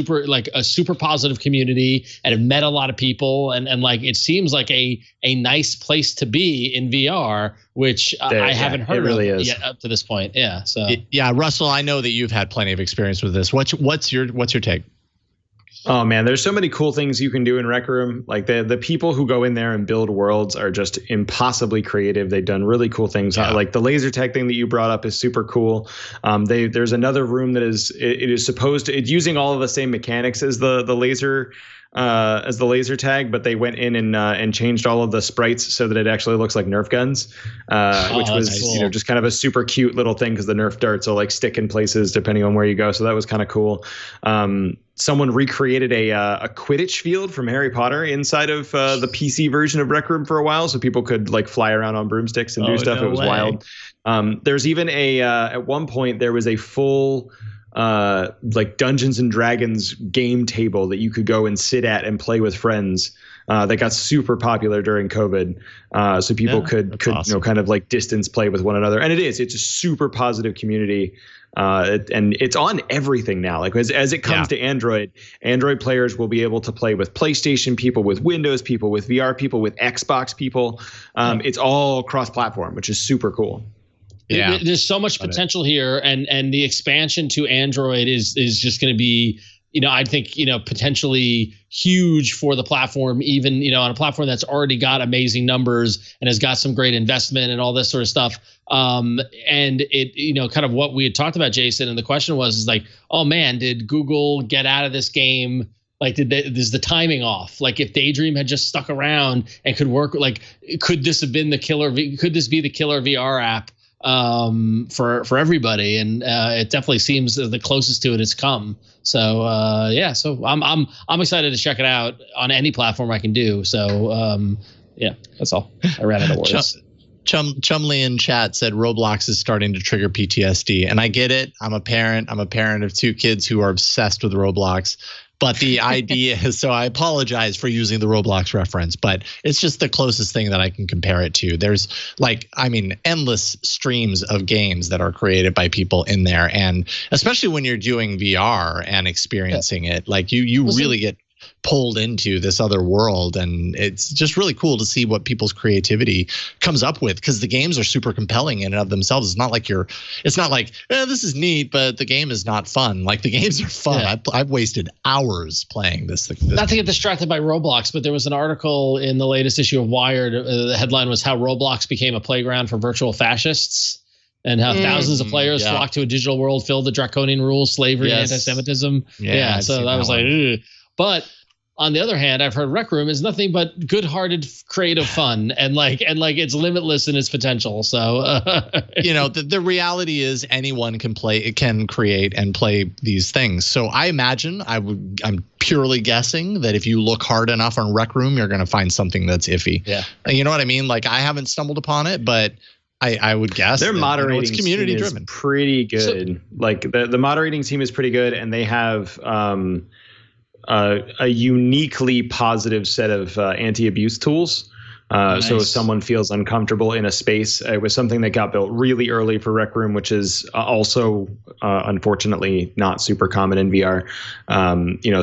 a super positive community, and it met a lot of people, and it seems like a nice place to be in VR, which I haven't heard of yet up to this point. Yeah. So Russell, I know that you've had plenty of experience with this. What's your take? Oh man, there's so many cool things you can do in Rec Room. Like the people who go in there and build worlds are just impossibly creative. They've done really cool things. Yeah. Like the laser tag thing that you brought up is super cool. There's another room that is using all of the same mechanics as the laser tag, but they went in and changed all of the sprites so that it actually looks like Nerf guns, which was cool. Just kind of a super cute little thing because the Nerf darts will stick in places depending on where you go. So that was kind of cool. Someone recreated a Quidditch field from Harry Potter inside of the PC version of Rec Room for a while, so people could fly around on broomsticks and do stuff. It was wild. There's even at one point there was a full like Dungeons and Dragons game table that you could go and sit at and play with friends. That got super popular during COVID, so people could awesome. Kind of like distance play with one another. And it's a super positive community, and it's on everything now. Like as it comes to Android players will be able to play with PlayStation people, with Windows people, with VR people, with Xbox people. It's all cross-platform, which is super cool. Yeah, there's so much potential here, and the expansion to Android is just going to be, I think, potentially huge for the platform, even, on a platform that's already got amazing numbers and has got some great investment and all this sort of stuff. And it, kind of what we had talked about, Jason, and the question was like, oh man, did Google get out of this game? Like, is the timing off? Like, if Daydream had just stuck around and could work, like, could this have been the killer? Could this be the killer VR app for everybody? And it definitely seems the closest to it has come. So so I'm excited to check it out on any platform I can do. So that's all. I ran out of words. Chumley in chat said Roblox is starting to trigger PTSD, and I get it. I'm a parent of 2 kids who are obsessed with Roblox. But the idea is, so I apologize for using the Roblox reference, but it's just the closest thing that I can compare it to. There's endless streams of games that are created by people in there. And especially when you're doing VR and experiencing it, like you really get pulled into this other world, and it's just really cool to see what people's creativity comes up with, because the games are super compelling in and of themselves. It's not like this is neat, but the game is not fun. Like, the games are fun. I've wasted hours playing this. Not to get distracted by Roblox, but there was an article in the latest issue of Wired. The headline was how Roblox became a playground for virtual fascists, and how thousands of players flocked to a digital world filled with draconian rules, slavery, and anti-Semitism. So that was like, ugh. But on the other hand, I've heard Rec Room is nothing but good-hearted, creative fun, and it's limitless in its potential. So, the reality is anyone can create and play these things. So I imagine I'm purely guessing that if you look hard enough on Rec Room, you're going to find something that's iffy. Yeah, you know what I mean? Like, I haven't stumbled upon it, but I would guess their moderating it's community driven, pretty good. Like the moderating team is pretty good, and they have a uniquely positive set of anti-abuse tools. Nice. So if someone feels uncomfortable in a space, it was something that got built really early for Rec Room, which is also unfortunately not super common in VR.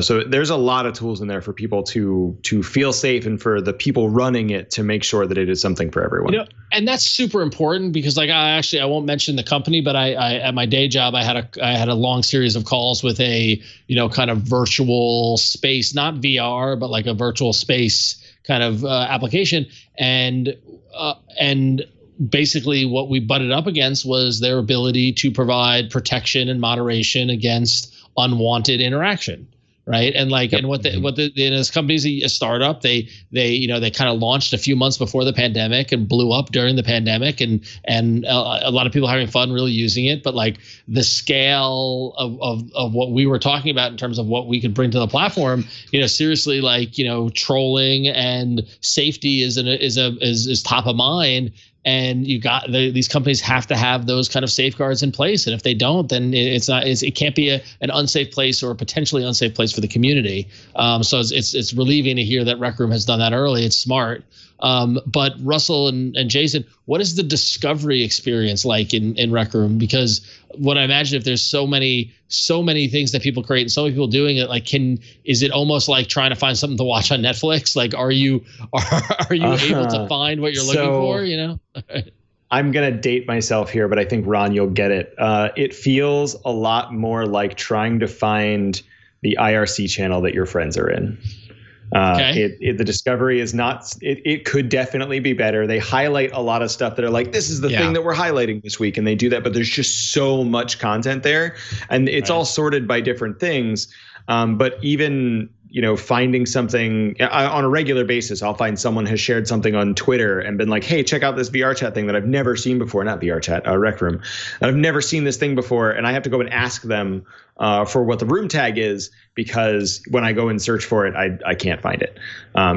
So there's a lot of tools in there for people to feel safe, and for the people running it to make sure that it is something for everyone. And that's super important, because I won't mention the company, but I at my day job I had a long series of calls with a kind of virtual space, not VR, but like a virtual space kind of application, and basically what we butted up against was their ability to provide protection and moderation against unwanted interaction. Right. And this company's a startup. They kind of launched a few months before the pandemic and blew up during the pandemic, and a lot of people having fun really using it. But like the scale of what we were talking about in terms of what we could bring to the platform, seriously, trolling and safety is top of mind. And you got these companies have to have those kind of safeguards in place, and if they don't, then it can't be an unsafe place or a potentially unsafe place for the community. So it's relieving to hear that Rec Room has done that early. It's smart. But Russell and Jason, what is the discovery experience like in Rec Room? Because what I imagine, if there's so many things that people create and so many people doing it, is it almost like trying to find something to watch on Netflix? Like, are you able to find what you're looking for? I'm going to date myself here, but I think, Ron, you'll get it. It feels a lot more like trying to find the IRC channel that your friends are in. The discovery is not, it could definitely be better. They highlight a lot of stuff that are like, this is the thing that we're highlighting this week. And they do that, but there's just so much content there, and it's all sorted by different things. But even finding something on a regular basis. I'll find someone has shared something on Twitter and been like, hey, check out this VR chat thing that I've never seen before. Not VR chat, Rec Room. I've never seen this thing before. And I have to go and ask them for what the room tag is, because when I go and search for it, I can't find it.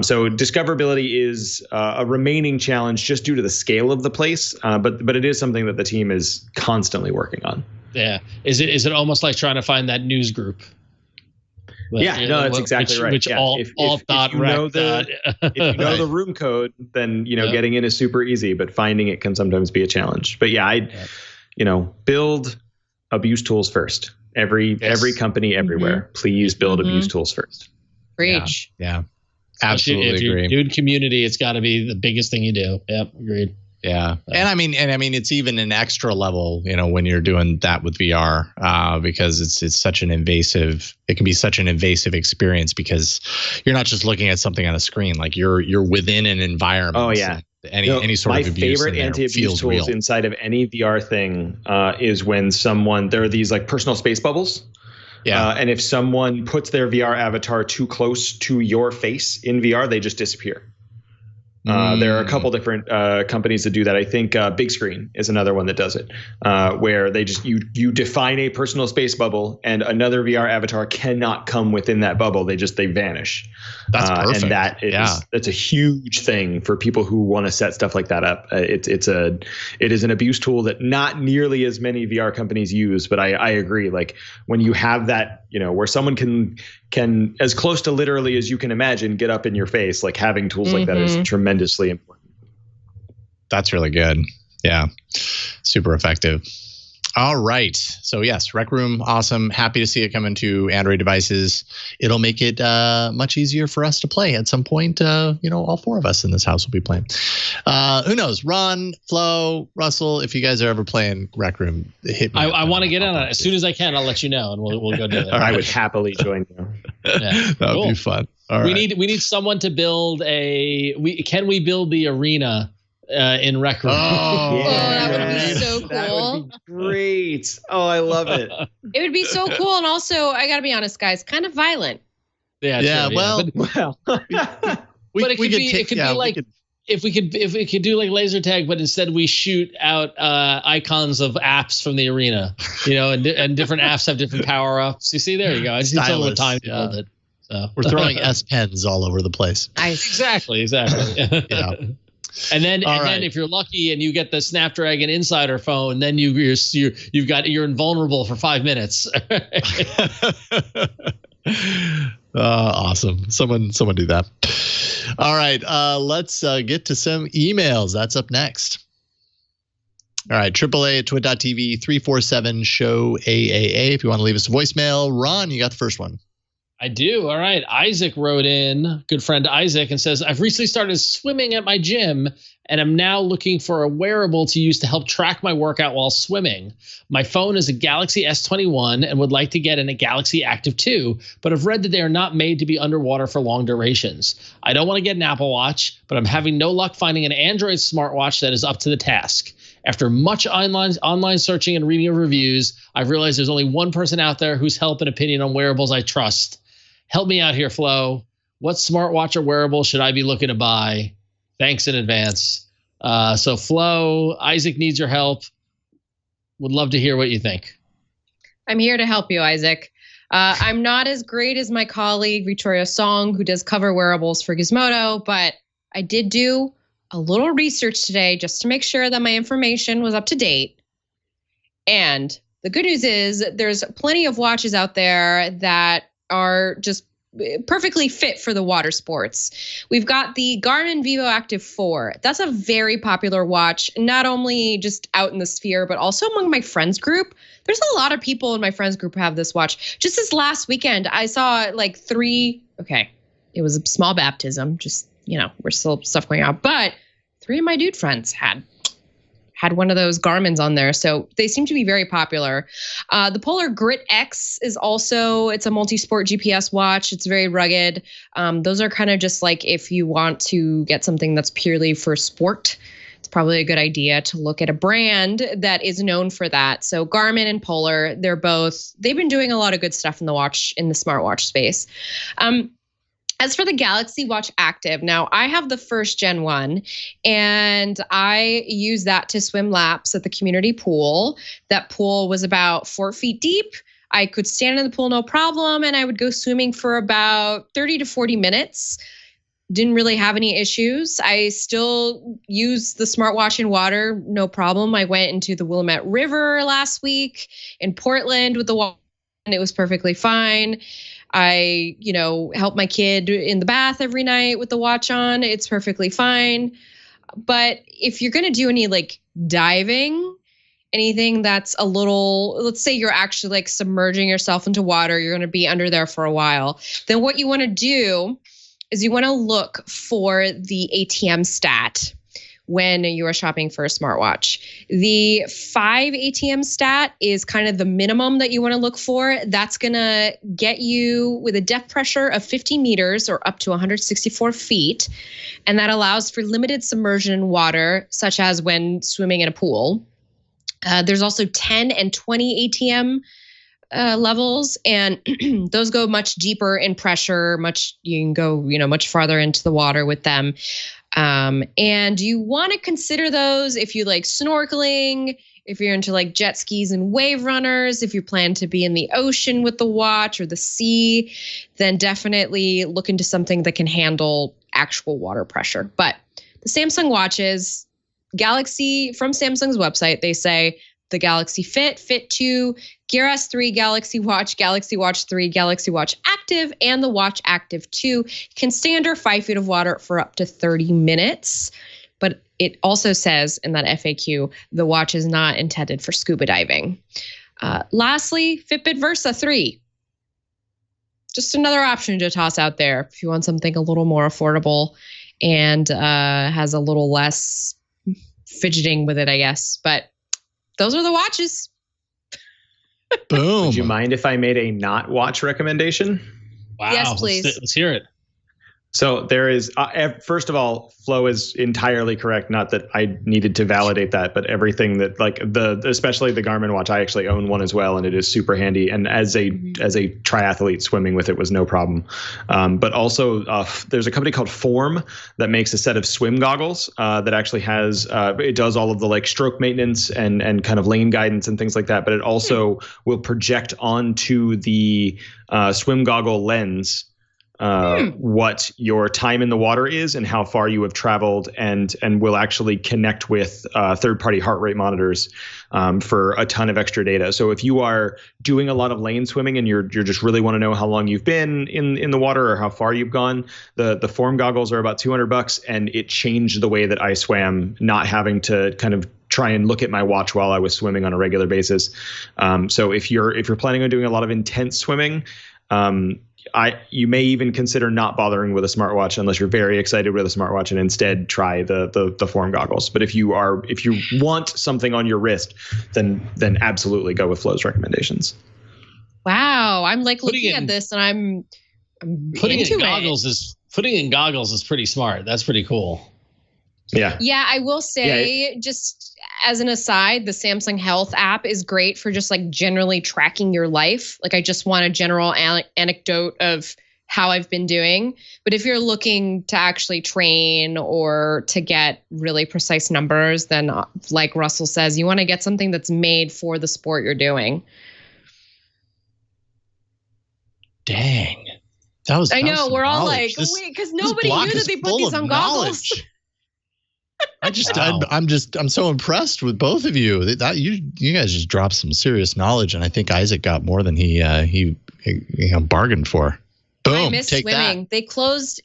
So discoverability is a remaining challenge just due to the scale of the place. But it is something that the team is constantly working on. Yeah. Is it almost like trying to find that news group? Yeah, no, that's exactly right. Which yeah. If you know the room code, then getting in is super easy, but finding it can sometimes be a challenge. But build abuse tools first. Every company everywhere, please build abuse tools first. Preach. Yeah. Absolutely if agree. If you're doing community, it's got to be the biggest thing you do. Yep, agreed. Yeah. And I mean, it's even an extra level, when you're doing that with VR, because it's such an invasive, it can be such an invasive experience, because you're not just looking at something on a screen, like you're within an environment. Oh yeah. Any sort of abuse. My favorite anti-abuse tools real. Inside of any VR thing is when there are these like personal space bubbles. Yeah. And if someone puts their VR avatar too close to your face in VR, they just disappear. There are a couple different companies that do that. I think Big Screen is another one that does it, where they just you define a personal space bubble, and another VR avatar cannot come within that bubble. They vanish. That's perfect. And that's a huge thing for people who want to set stuff like that up. It is an abuse tool that not nearly as many VR companies use, but I agree. Like when you have that, where someone can as close to literally as you can imagine get up in your face, like having tools like that is tremendously important. That's really good. Yeah. Super effective. All right. So yes, Rec Room, awesome. Happy to see it come into Android devices. It'll make it much easier for us to play at some point. All four of us in this house will be playing. Who knows? Ron, Flo, Russell, if you guys are ever playing Rec Room, hit me. I want to get on it. As soon as I can, I'll let you know, and we'll go do it. I would happily join you. Yeah, that would be fun. All right. We need someone to build can we build the arena in Rec Room? Oh, that would be so cool. That would be great. Oh, I love it. It would be so cool, and also I got to be honest, guys, kind of violent. Yeah. True, well, but it could be like if we could do like laser tag, but instead we shoot out icons of apps from the arena, and different apps have different power ups. You see, there you go. I just need a little time to build it. So we're throwing S Pens all over the place. Exactly. Yeah. And then if you're lucky and you get the Snapdragon Insider phone, then you're invulnerable for 5 minutes. Awesome. Someone do that. All right. Let's get to some emails. That's up next. All right. AAA at twit.tv 347 show AAA. If you want to leave us a voicemail, Ron, you got the first one. I do. All right. Isaac wrote in, good friend Isaac, and says, I've recently started swimming at my gym, and I'm now looking for a wearable to use to help track my workout while swimming. My phone is a Galaxy S21 and would like to get in a Galaxy Active 2, but I've read that they are not made to be underwater for long durations. I don't want to get an Apple Watch, but I'm having no luck finding an Android smartwatch that is up to the task. After much online searching and reading of reviews, I've realized there's only one person out there whose help and opinion on wearables I trust. Help me out here, Flo. What smartwatch or wearable should I be looking to buy? Thanks in advance. So, Flo, Isaac needs your help. Would love to hear what you think. I'm here to help you, Isaac. I'm not as great as my colleague, Victoria Song, who does cover wearables for Gizmodo, but I did do a little research today just to make sure that my information was up to date. And the good news is there's plenty of watches out there that are just perfectly fit for the water sports. We've got the Garmin Vivo Active 4. That's a very popular watch, not only just out in the sphere, but also among my friends group. There's a lot of people in my friends group who have this watch. Just this last weekend, I saw like it was a small baptism, just, we're still stuff going out, but 3 of my dude friends had one of those Garmin's on there. So they seem to be very popular. The Polar Grit X is also, it's a multi-sport GPS watch. It's very rugged. Those are kind of just like if you want to get something that's purely for sport, it's probably a good idea to look at a brand that is known for that. So Garmin and Polar, they've been doing a lot of good stuff in the smartwatch space. As for the Galaxy Watch Active, now I have the first Gen 1, and I use that to swim laps at the community pool. That pool was about 4 feet deep. I could stand in the pool no problem, and I would go swimming for about 30 to 40 minutes. Didn't really have any issues. I still use the smartwatch in water, no problem. I went into the Willamette River last week in Portland with the watch, and it was perfectly fine. I, help my kid in the bath every night with the watch on. It's perfectly fine. But if you're going to do any diving, anything that's a little, let's say you're actually submerging yourself into water, you're going to be under there for a while, then what you want to do is you want to look for the ATM stat when you are shopping for a smartwatch. The 5 ATM stat is kind of the minimum that you want to look for. That's going to get you with a depth pressure of 50 meters or up to 164 feet. And that allows for limited submersion in water, such as when swimming in a pool. There's also 10 and 20 ATM levels, and those go much deeper in pressure. You can go, much farther into the water with them. And you want to consider those if you like snorkeling, if you're into jet skis and wave runners, if you plan to be in the ocean with the watch or the sea, then definitely look into something that can handle actual water pressure. But the Samsung watches, Galaxy, from Samsung's website, they say the Galaxy Fit, Fit 2, Gear S3, Galaxy Watch 3, Galaxy Watch Active, and the Watch Active 2 can stay under 5 feet of water for up to 30 minutes. But it also says in that FAQ, the watch is not intended for scuba diving. Lastly, Fitbit Versa 3. Just another option to toss out there if you want something a little more affordable and has a little less fidgeting with it, I guess. But those are the watches. Boom. Would you mind if I made a not watch recommendation? Wow. Yes, please. Let's hear it. So there is, first of all, Flo is entirely correct. Not that I needed to validate that, but everything that especially the Garmin watch, I actually own one as well, and it is super handy. And as a triathlete, swimming with it was no problem. But also, there's a company called Form that makes a set of swim goggles that actually has it does all of the stroke maintenance and kind of lane guidance and things like that. But it also will project onto the swim goggle lens what your time in the water is and how far you have traveled, and will actually connect with third-party heart rate monitors for a ton of extra data. So if you are doing a lot of lane swimming and you're just really want to know how long you've been in the water or how far you've gone, the Form goggles are about $200, and it changed the way that I swam, not having to kind of try and look at my watch while I was swimming on a regular basis. So if you're planning on doing a lot of intense swimming, you may even consider not bothering with a smartwatch unless you're very excited with a smartwatch, and instead try the Form goggles. But if you want something on your wrist, then absolutely go with Flo's recommendations. Wow, I'm looking at this and I'm putting into in goggles is pretty smart. That's pretty cool. Yeah. Yeah, I will say, just as an aside, the Samsung Health app is great for just generally tracking your life. I just want a general anecdote of how I've been doing. But if you're looking to actually train or to get really precise numbers, then like Russell says, you want to get something that's made for the sport you're doing. Dang. I know, we're all wait, because nobody knew that they put these on goggles. I'm so impressed with both of you. You guys just dropped some serious knowledge, and I think Isaac got more than he bargained for. Boom! I miss swimming. That. They closed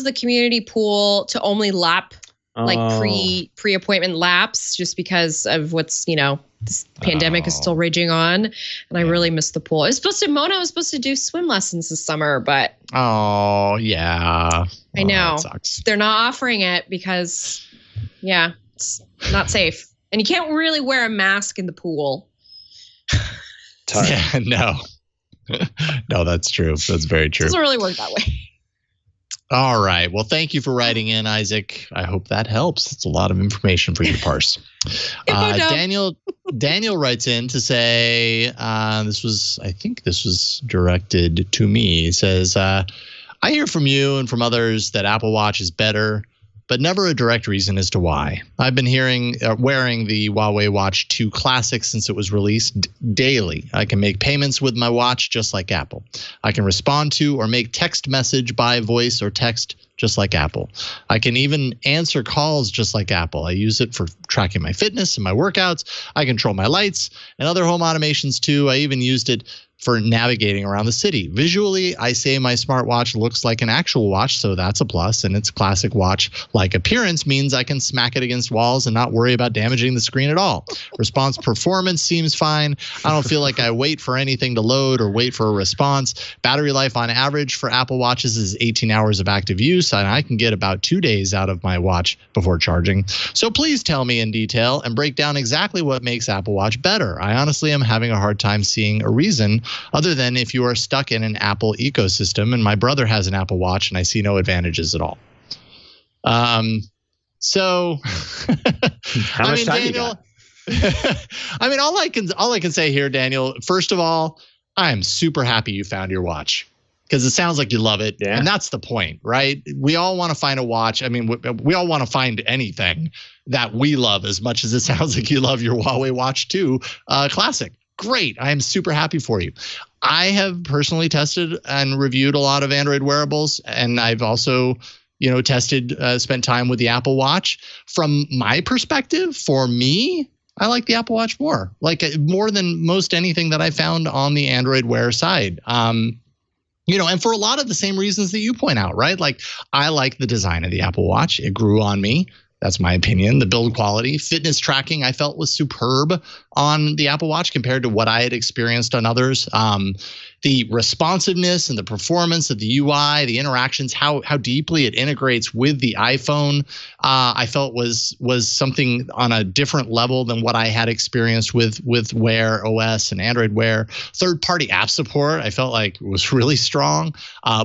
the community pool to only lap pre-appointment laps, just because of what's this pandemic is still raging on, and I really miss the pool. Mona was supposed to do swim lessons this summer, but I know that sucks. They're not offering it because. Yeah, it's not safe. And you can't really wear a mask in the pool. Yeah, no. No, that's true. That's very true. It doesn't really work that way. All right. Well, thank you for writing in, Isaac. I hope that helps. It's a lot of information for you to parse. Daniel writes in to say, I think this was directed to me. He says, I hear from you and from others that Apple Watch is better, but never a direct reason as to why. I've been wearing the Huawei Watch 2 Classic since it was released daily. I can make payments with my watch just like Apple. I can respond to or make text message by voice or text just like Apple. I can even answer calls just like Apple. I use it for tracking my fitness and my workouts. I control my lights and other home automations too. I even used it for navigating around the city. Visually, I say my smartwatch looks like an actual watch, so that's a plus, and its classic watch-like appearance means I can smack it against walls and not worry about damaging the screen at all. Response performance seems fine. I don't feel like I wait for anything to load or wait for a response. Battery life on average for Apple Watches is 18 hours of active use, and I can get about 2 days out of my watch before charging. So please tell me in detail and break down exactly what makes Apple Watch better. I honestly am having a hard time seeing a reason other than if you are stuck in an Apple ecosystem, and my brother has an Apple Watch and I see no advantages at all. So how much time Daniel, you got? I mean, all I can say here, Daniel, first of all, I'm super happy you found your watch, because it sounds like you love it. Yeah. And that's the point, right? We all want to find a watch. I mean, we all want to find anything that we love as much as it sounds like you love your Huawei Watch 2 Classic. Great. I am super happy for you. I have personally tested and reviewed a lot of Android wearables, and I've also, spent time with the Apple Watch. From my perspective, for me, I like the Apple Watch more, more than most anything that I found on the Android Wear side. And for a lot of the same reasons that you point out, right? Like, I like the design of the Apple Watch. It grew on me. That's my opinion. The build quality, fitness tracking, I felt was superb on the Apple Watch compared to what I had experienced on others. The responsiveness and the performance of the UI, the interactions, how deeply it integrates with the iPhone, I felt was something on a different level than what I had experienced with Wear OS and Android Wear. Third-party app support, I felt like was really strong.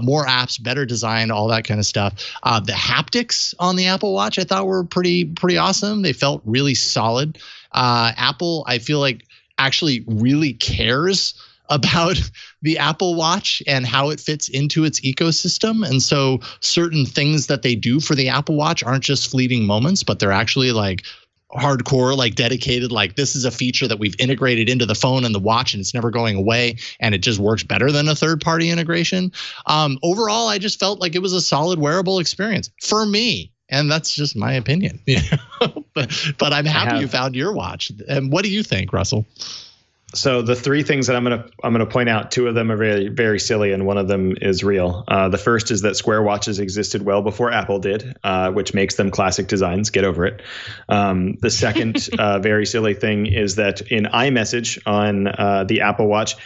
More apps, better designed, all that kind of stuff. The haptics on the Apple Watch I thought were pretty awesome. They felt really solid. Apple, I feel like, actually really cares about the Apple Watch and how it fits into its ecosystem. And so certain things that they do for the Apple Watch aren't just fleeting moments, but they're actually like hardcore, like dedicated, like this is a feature that we've integrated into the phone and the watch and it's never going away, and it just works better than a third-party integration. Overall, I just felt like it was a solid wearable experience for me. And that's just my opinion. But I'm happy you found your watch. And what do you think, Russell? So the three things that I'm gonna point out, two of them are very, very silly, and one of them is real. The first is that square watches existed well before Apple did, which makes them classic designs. Get over it. The second very silly thing is that in iMessage on the Apple Watch,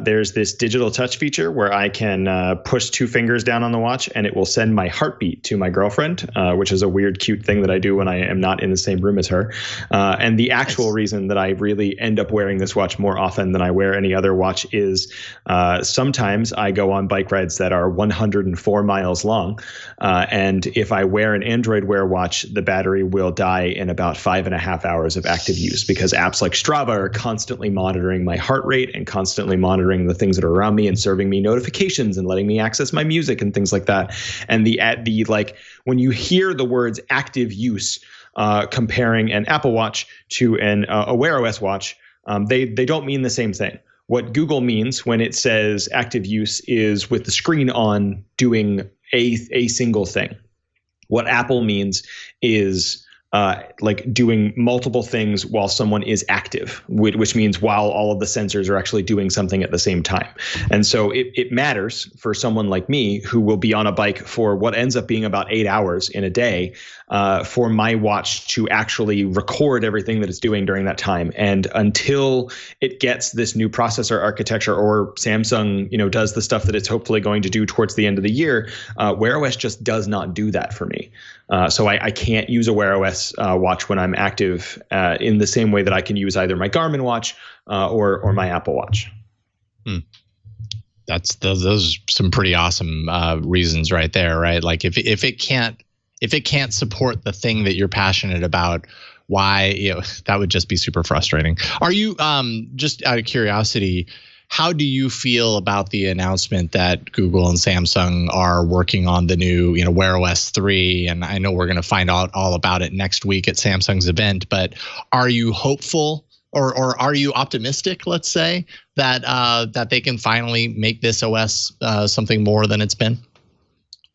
there's this digital touch feature where I can push two fingers down on the watch and it will send my heartbeat to my girlfriend, which is a weird, cute thing that I do when I am not in the same room as her. And the actual reason that I really end up wearing this watch more often than I wear any other watch is sometimes I go on bike rides that are 104 miles long. And if I wear an Android Wear watch, the battery will die in about 5.5 hours of active use, because apps like Strava are constantly monitoring my heart rate and constantly monitoring the things that are around me and serving me notifications and letting me access my music and things like that. And when you hear the words active use, comparing an Apple Watch to a Wear OS watch, they don't mean the same thing. What Google means when it says active use is with the screen on doing a single thing. What Apple means is like doing multiple things while someone is active, which means while all of the sensors are actually doing something at the same time. And so it matters for someone like me who will be on a bike for what ends up being about 8 hours in a day, for my watch to actually record everything that it's doing during that time. And until it gets this new processor architecture, or Samsung, does the stuff that it's hopefully going to do towards the end of the year, Wear OS just does not do that for me. So I can't use a Wear OS watch when I'm active in the same way that I can use either my Garmin watch or my Apple Watch. Those are some pretty awesome reasons right there, right? Like if it can't support the thing that you're passionate about, why that would just be super frustrating. Are you just out of curiosity? how do you feel about the announcement that Google and Samsung are working on the new, Wear OS 3? And I know we're going to find out all about it next week at Samsung's event, but are you hopeful or are you optimistic, let's say, that they can finally make this OS something more than it's been?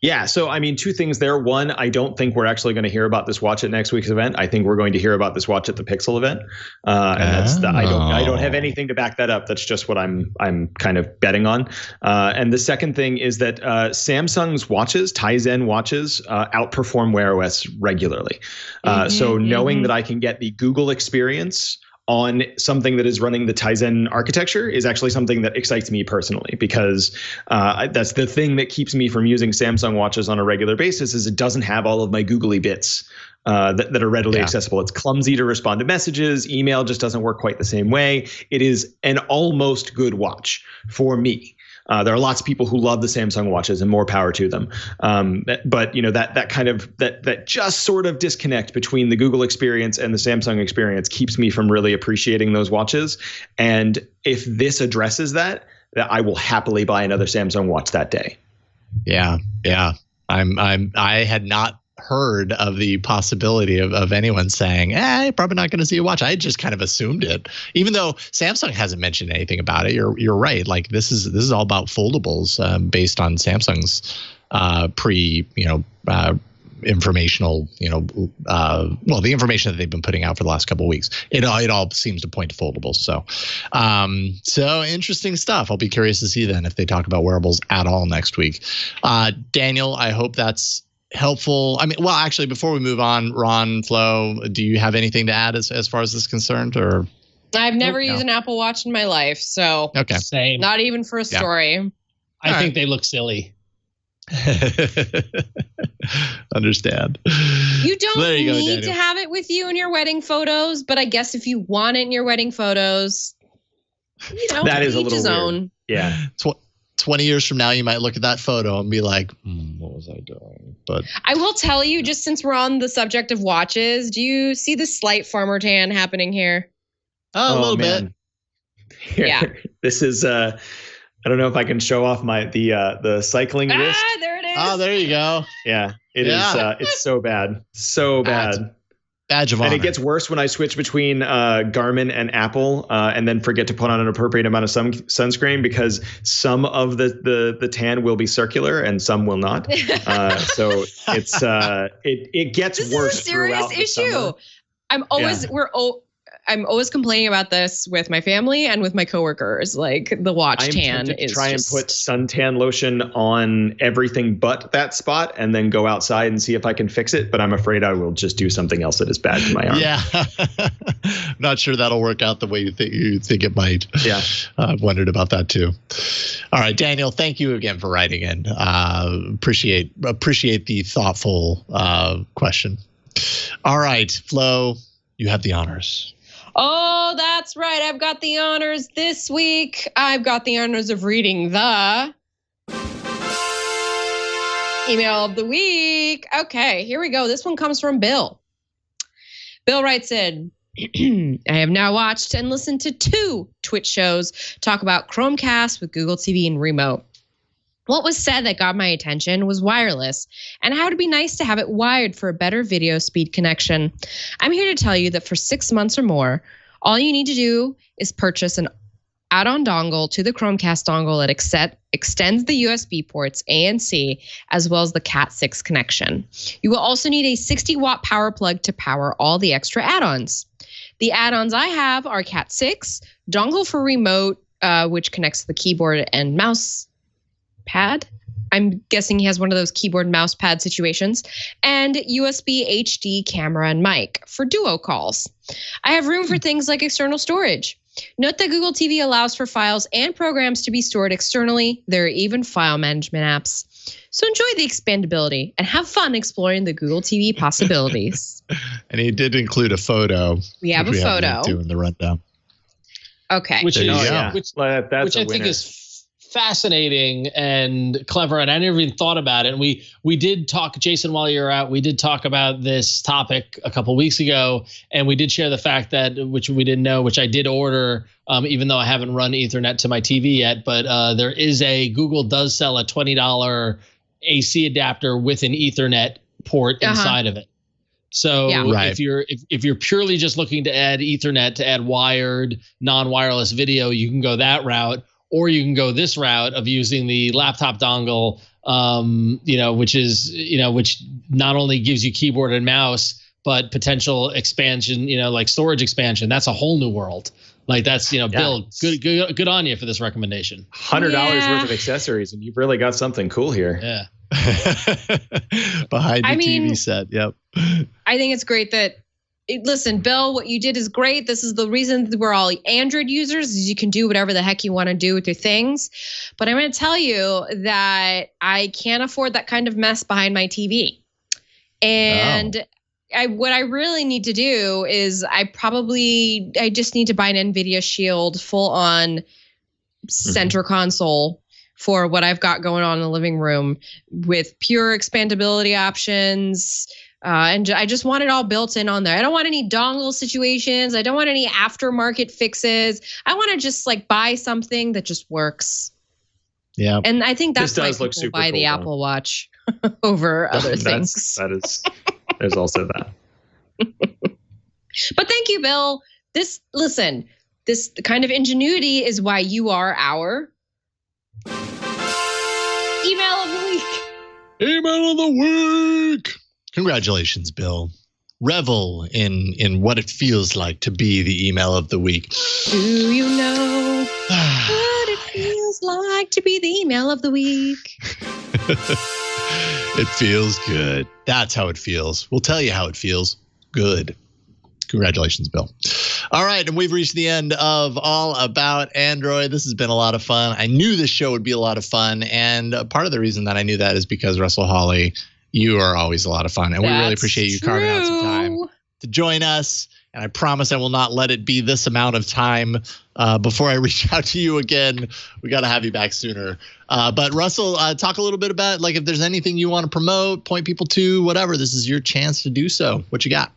Yeah. So, I mean, two things there. One, I don't think we're actually going to hear about this watch at next week's event. I think we're going to hear about this watch at the Pixel event. And I don't have anything to back that up. That's just what I'm kind of betting on. And the second thing is that Samsung's watches, Tizen watches, outperform Wear OS regularly. So knowing that I can get the Google experience on something that is running the Tizen architecture is actually something that excites me personally, because that's the thing that keeps me from using Samsung watches on a regular basis, is it doesn't have all of my googly bits that are readily accessible. It's clumsy to respond to messages. Email just doesn't work quite the same way. It is an almost good watch for me. There are lots of people who love the Samsung watches, and more power to them. But that just sort of disconnect between the Google experience and the Samsung experience keeps me from really appreciating those watches. And if this addresses that I will happily buy another Samsung watch that day. Yeah. I had not heard of the possibility of anyone saying, you're probably not going to see a watch. I just kind of assumed it, even though Samsung hasn't mentioned anything about it. You're right. Like this is all about foldables based on Samsung's informational, the information that they've been putting out for the last couple of weeks. It all seems to point to foldables. So interesting stuff. I'll be curious to see then if they talk about wearables at all next week. Daniel, I hope that's helpful. I mean, well, actually, before we move on, Ron, Flo, do you have anything to add as far as this is concerned? Or I've never used an Apple Watch in my life, so same. Not even for a story. I think they look silly. Understand. You don't need to have it with you in your wedding photos, but I guess if you want it in your wedding photos, that is a little weird. Own. Yeah. 20 years from now, you might look at that photo and be like, what was I doing? But I will tell you, just since we're on the subject of watches, do you see the slight farmer tan happening here? A little bit. Here, yeah. This is, I don't know if I can show off the cycling wrist. There it is. Oh, there you go. Yeah, it is. It's so bad. So bad. Badge of honor. And it gets worse when I switch between Garmin and Apple and then forget to put on an appropriate amount of sunscreen, because some of the tan will be circular and some will not. So it's it gets worse. This is a serious issue. Summer. I'm always complaining about this with my family and with my coworkers. Like the watch tan is try and put suntan lotion on everything but that spot, and then go outside and see if I can fix it. But I'm afraid I will just do something else that is bad to my arm. Yeah, not sure that'll work out the way you think it might. Yeah, I've wondered about that too. All right, Daniel, thank you again for writing in. Appreciate the thoughtful question. All right, Flo, you have the honors. Oh, that's right. I've got the honors this week. I've got the honors of reading the email of the week. Okay, here we go. This one comes from Bill. Bill writes in, I have now watched and listened to 2 Twitch shows talk about Chromecast with Google TV and remote. What was said that got my attention was wireless, and how it'd be nice to have it wired for a better video speed connection. I'm here to tell you that for 6 months or more, all you need to do is purchase an add-on dongle to the Chromecast dongle that extends the USB ports A and C, as well as the Cat 6 connection. You will also need a 60-watt power plug to power all the extra add-ons. The add-ons I have are Cat 6, dongle for remote, which connects to the keyboard and mouse pad. I'm guessing he has one of those keyboard mouse pad situations, and USB HD camera and mic for duo calls. I have room for things like external storage. Note that Google TV allows for files and programs to be stored externally. There are even file management apps. So enjoy the expandability and have fun exploring the Google TV possibilities. And he did include a photo. We have a photo in the rundown. Okay. Which I that's think is fascinating and clever, and I never even thought about it. And we did talk, Jason, while you were out, we did talk about this topic a couple weeks ago, and we did share the fact that, which we didn't know, which I did order, even though I haven't run Ethernet to my TV yet, but Google does sell a $20 AC adapter with an Ethernet port inside of it. So if you're purely just looking to add Ethernet to add wired, non-wireless video, you can go that route, or you can go this route of using the laptop dongle, which not only gives you keyboard and mouse, but potential expansion, like storage expansion. That's a whole new world. Like that's, Bill, good on you for this recommendation. $100 worth of accessories, and you've really got something cool here. Yeah. Behind the TV set. Yep. I think it's great that, listen, Bill, what you did is great. This is the reason that we're all Android users, is you can do whatever the heck you want to do with your things. But I'm going to tell you that I can't afford that kind of mess behind my TV. And what I really need to do is I just need to buy an NVIDIA Shield full on center console for what I've got going on in the living room with pure expandability options. And I just want it all built in on there. I don't want any dongle situations. I don't want any aftermarket fixes. I want to just buy something that just works. Yeah. And I think that's why people super buy cool, the Apple Watch over other things. There's also that. But thank you, Bill. This kind of ingenuity is why you are our email of the week. Email of the week. Congratulations, Bill. Revel in what it feels like to be the email of the week. Do you know what it feels like to be the email of the week? It feels good. That's how it feels. We'll tell you how it feels. Good. Congratulations, Bill. All right, and we've reached the end of All About Android. This has been a lot of fun. I knew this show would be a lot of fun, and part of the reason that I knew that is because Russell Hawley, you are always a lot of fun, and we really appreciate you carving out some time to join us. And I promise I will not let it be this amount of time before I reach out to you again. We got to have you back sooner. But Russell, talk a little bit about if there's anything you want to promote, point people to, whatever. This is your chance to do so. What you got?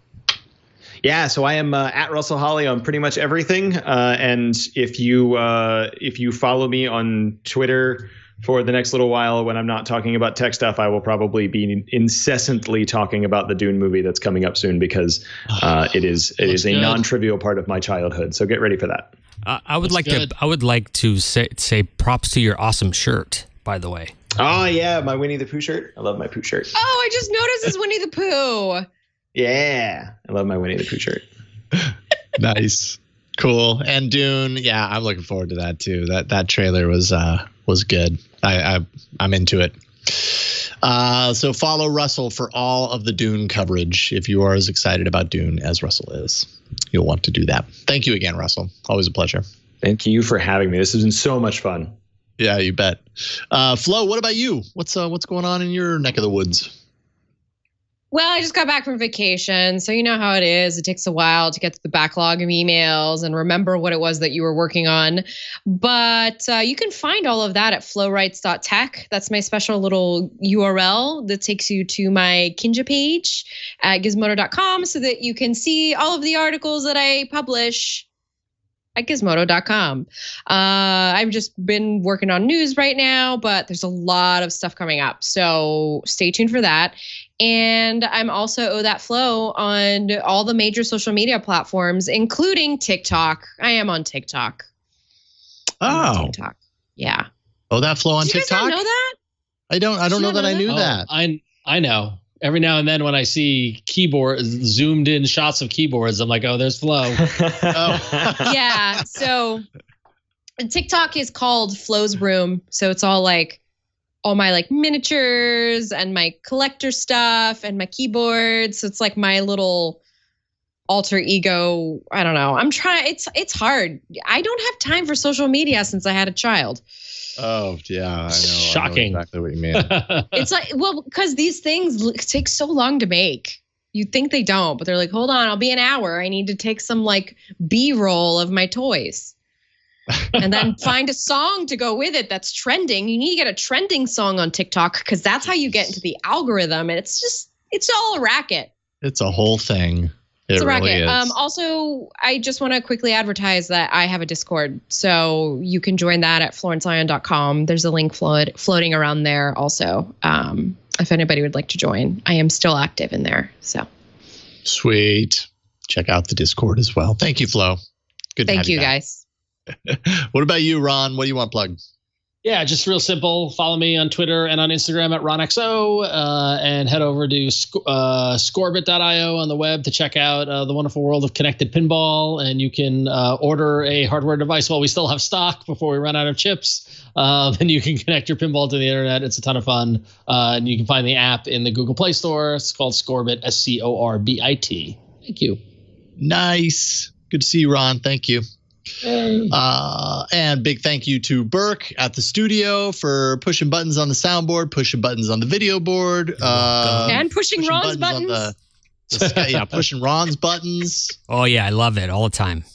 Yeah, so I am at Russell Hawley on pretty much everything. And if you follow me on Twitter for the next little while, when I'm not talking about tech stuff, I will probably be incessantly talking about the Dune movie that's coming up soon, because it is a non-trivial part of my childhood. So get ready for that. I would like to say props to your awesome shirt, by the way. Oh yeah, my Winnie the Pooh shirt. I love my Pooh shirt. Oh, I just noticed it's Winnie the Pooh. Yeah, I love my Winnie the Pooh shirt. Nice, cool. And Dune, yeah, I'm looking forward to that too. That trailer was good. I'm into it. So follow Russell for all of the Dune coverage. If you are as excited about Dune as Russell is, you'll want to do that. Thank you again, Russell. Always a pleasure. Thank you for having me. This has been so much fun. Yeah, you bet. Flo, what about you? What's going on in your neck of the woods? Well, I just got back from vacation, so you know how it is. It takes a while to get to the backlog of emails and remember what it was that you were working on. But you can find all of that at flowrights.tech. That's my special little URL that takes you to my Kinja page at gizmodo.com, so that you can see all of the articles that I publish at gizmodo.com. I've just been working on news right now, but there's a lot of stuff coming up. So stay tuned for that. And I'm also that Flo on all the major social media platforms, including TikTok. I am on TikTok. Oh. TikTok. Yeah. Oh, that Flo on Did you TikTok? guys not know that? I don't know that I knew that. I know. Every now and then when I see zoomed in shots of keyboards, I'm like, oh, there's Flo. Yeah. So TikTok is called Flo's Room. So it's all all my miniatures and my collector stuff and my keyboards. So it's my little alter ego. I don't know. I'm trying. It's hard. I don't have time for social media since I had a child. Oh, yeah, I know. Shocking. I know exactly what you mean. It's because these things take so long to make. You'd think they don't, but they're like, hold on, I'll be an hour. I need to take some B-roll of my toys. And then find a song to go with it that's trending. You need to get a trending song on TikTok because that's how you get into the algorithm. And it's all a racket. It's a whole thing. It's a racket. Also, I just want to quickly advertise that I have a Discord. So you can join that at florenceIon.com. There's a link floating around there also. If anybody would like to join, I am still active in there. So sweet. Check out the Discord as well. Thank you, Flo. Good to have you back. Guys. What about you, Ron? What do you want plugged? Yeah, just real simple. Follow me on Twitter and on Instagram at RonXO, and head over to scorebit.io on the web to check out the wonderful world of connected pinball. And you can order a hardware device while we still have stock before we run out of chips. And you can connect your pinball to the internet. It's a ton of fun. And you can find the app in the Google Play Store. It's called Scorebit, SCORBIT. Thank you. Nice. Good to see you, Ron. Thank you. And big thank you to Burke at the studio for pushing buttons on the soundboard, pushing buttons on the video board, and pushing Ron's buttons. Pushing Ron's buttons. Oh yeah, I love it all the time.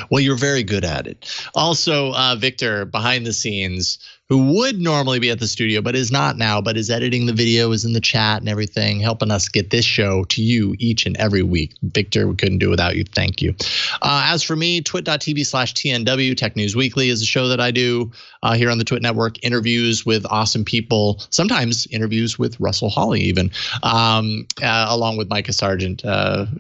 Well, you're very good at it. Also, Victor behind the scenes, who would normally be at the studio but is not now, but is editing the video, is in the chat and everything, helping us get this show to you each and every week. Victor, we couldn't do without you. Thank you. As for me, twit.tv/TNW, Tech News Weekly is a show that I do here on the Twit Network. Interviews with awesome people, sometimes interviews with Russell Hawley even, along with Micah Sargent,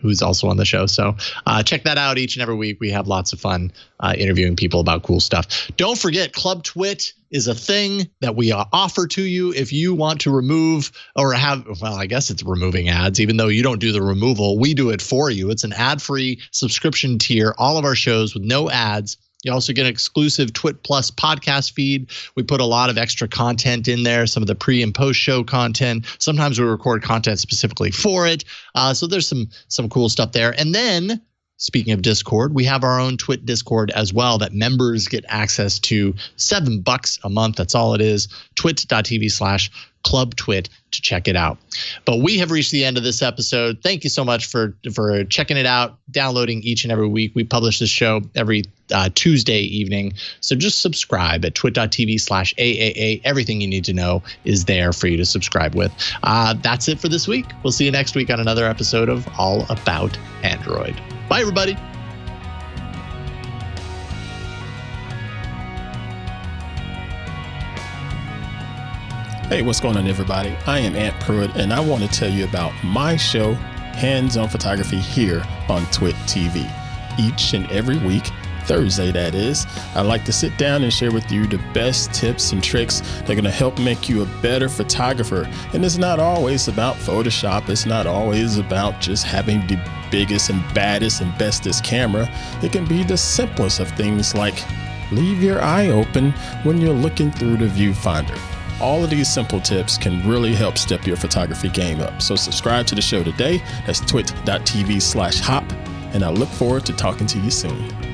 who's also on the show. So check that out each and every week. We have lots of fun interviewing people about cool stuff. Don't forget, Club Twit is a thing that we offer to you if you want to remove or have, well, I guess it's removing ads, even though you don't do the removal. We do it for you. It's an ad-free subscription tier, all of our shows with no ads. You also get an exclusive Twit Plus podcast feed. We put a lot of extra content in there, some of the pre and post show content. Sometimes we record content specifically for it. So there's some cool stuff there. And then, speaking of Discord, we have our own Twit Discord as well that members get access to. $7 a month. That's all it is. twit.tv/clubtwit to check it out. But we have reached the end of this episode. Thank you so much for checking it out, downloading each and every week. We publish this show every Tuesday evening. So just subscribe at twit.tv/AAA. Everything you need to know is there for you to subscribe with. That's it for this week. We'll see you next week on another episode of All About Android. Bye, everybody. Hey, what's going on, everybody? I am Ant Pruitt, and I want to tell you about my show, Hands-On Photography, here on Twit TV. Each and every week, Thursday that is, I like to sit down and share with you the best tips and tricks that are going to help make you a better photographer. And it's not always about Photoshop. It's not always about just having the biggest and baddest and bestest camera. It can be the simplest of things, like leave your eye open when you're looking through the viewfinder. All of these simple tips can really help step your photography game up. So subscribe to the show today. That's twit.tv/hop. And I look forward to talking to you soon.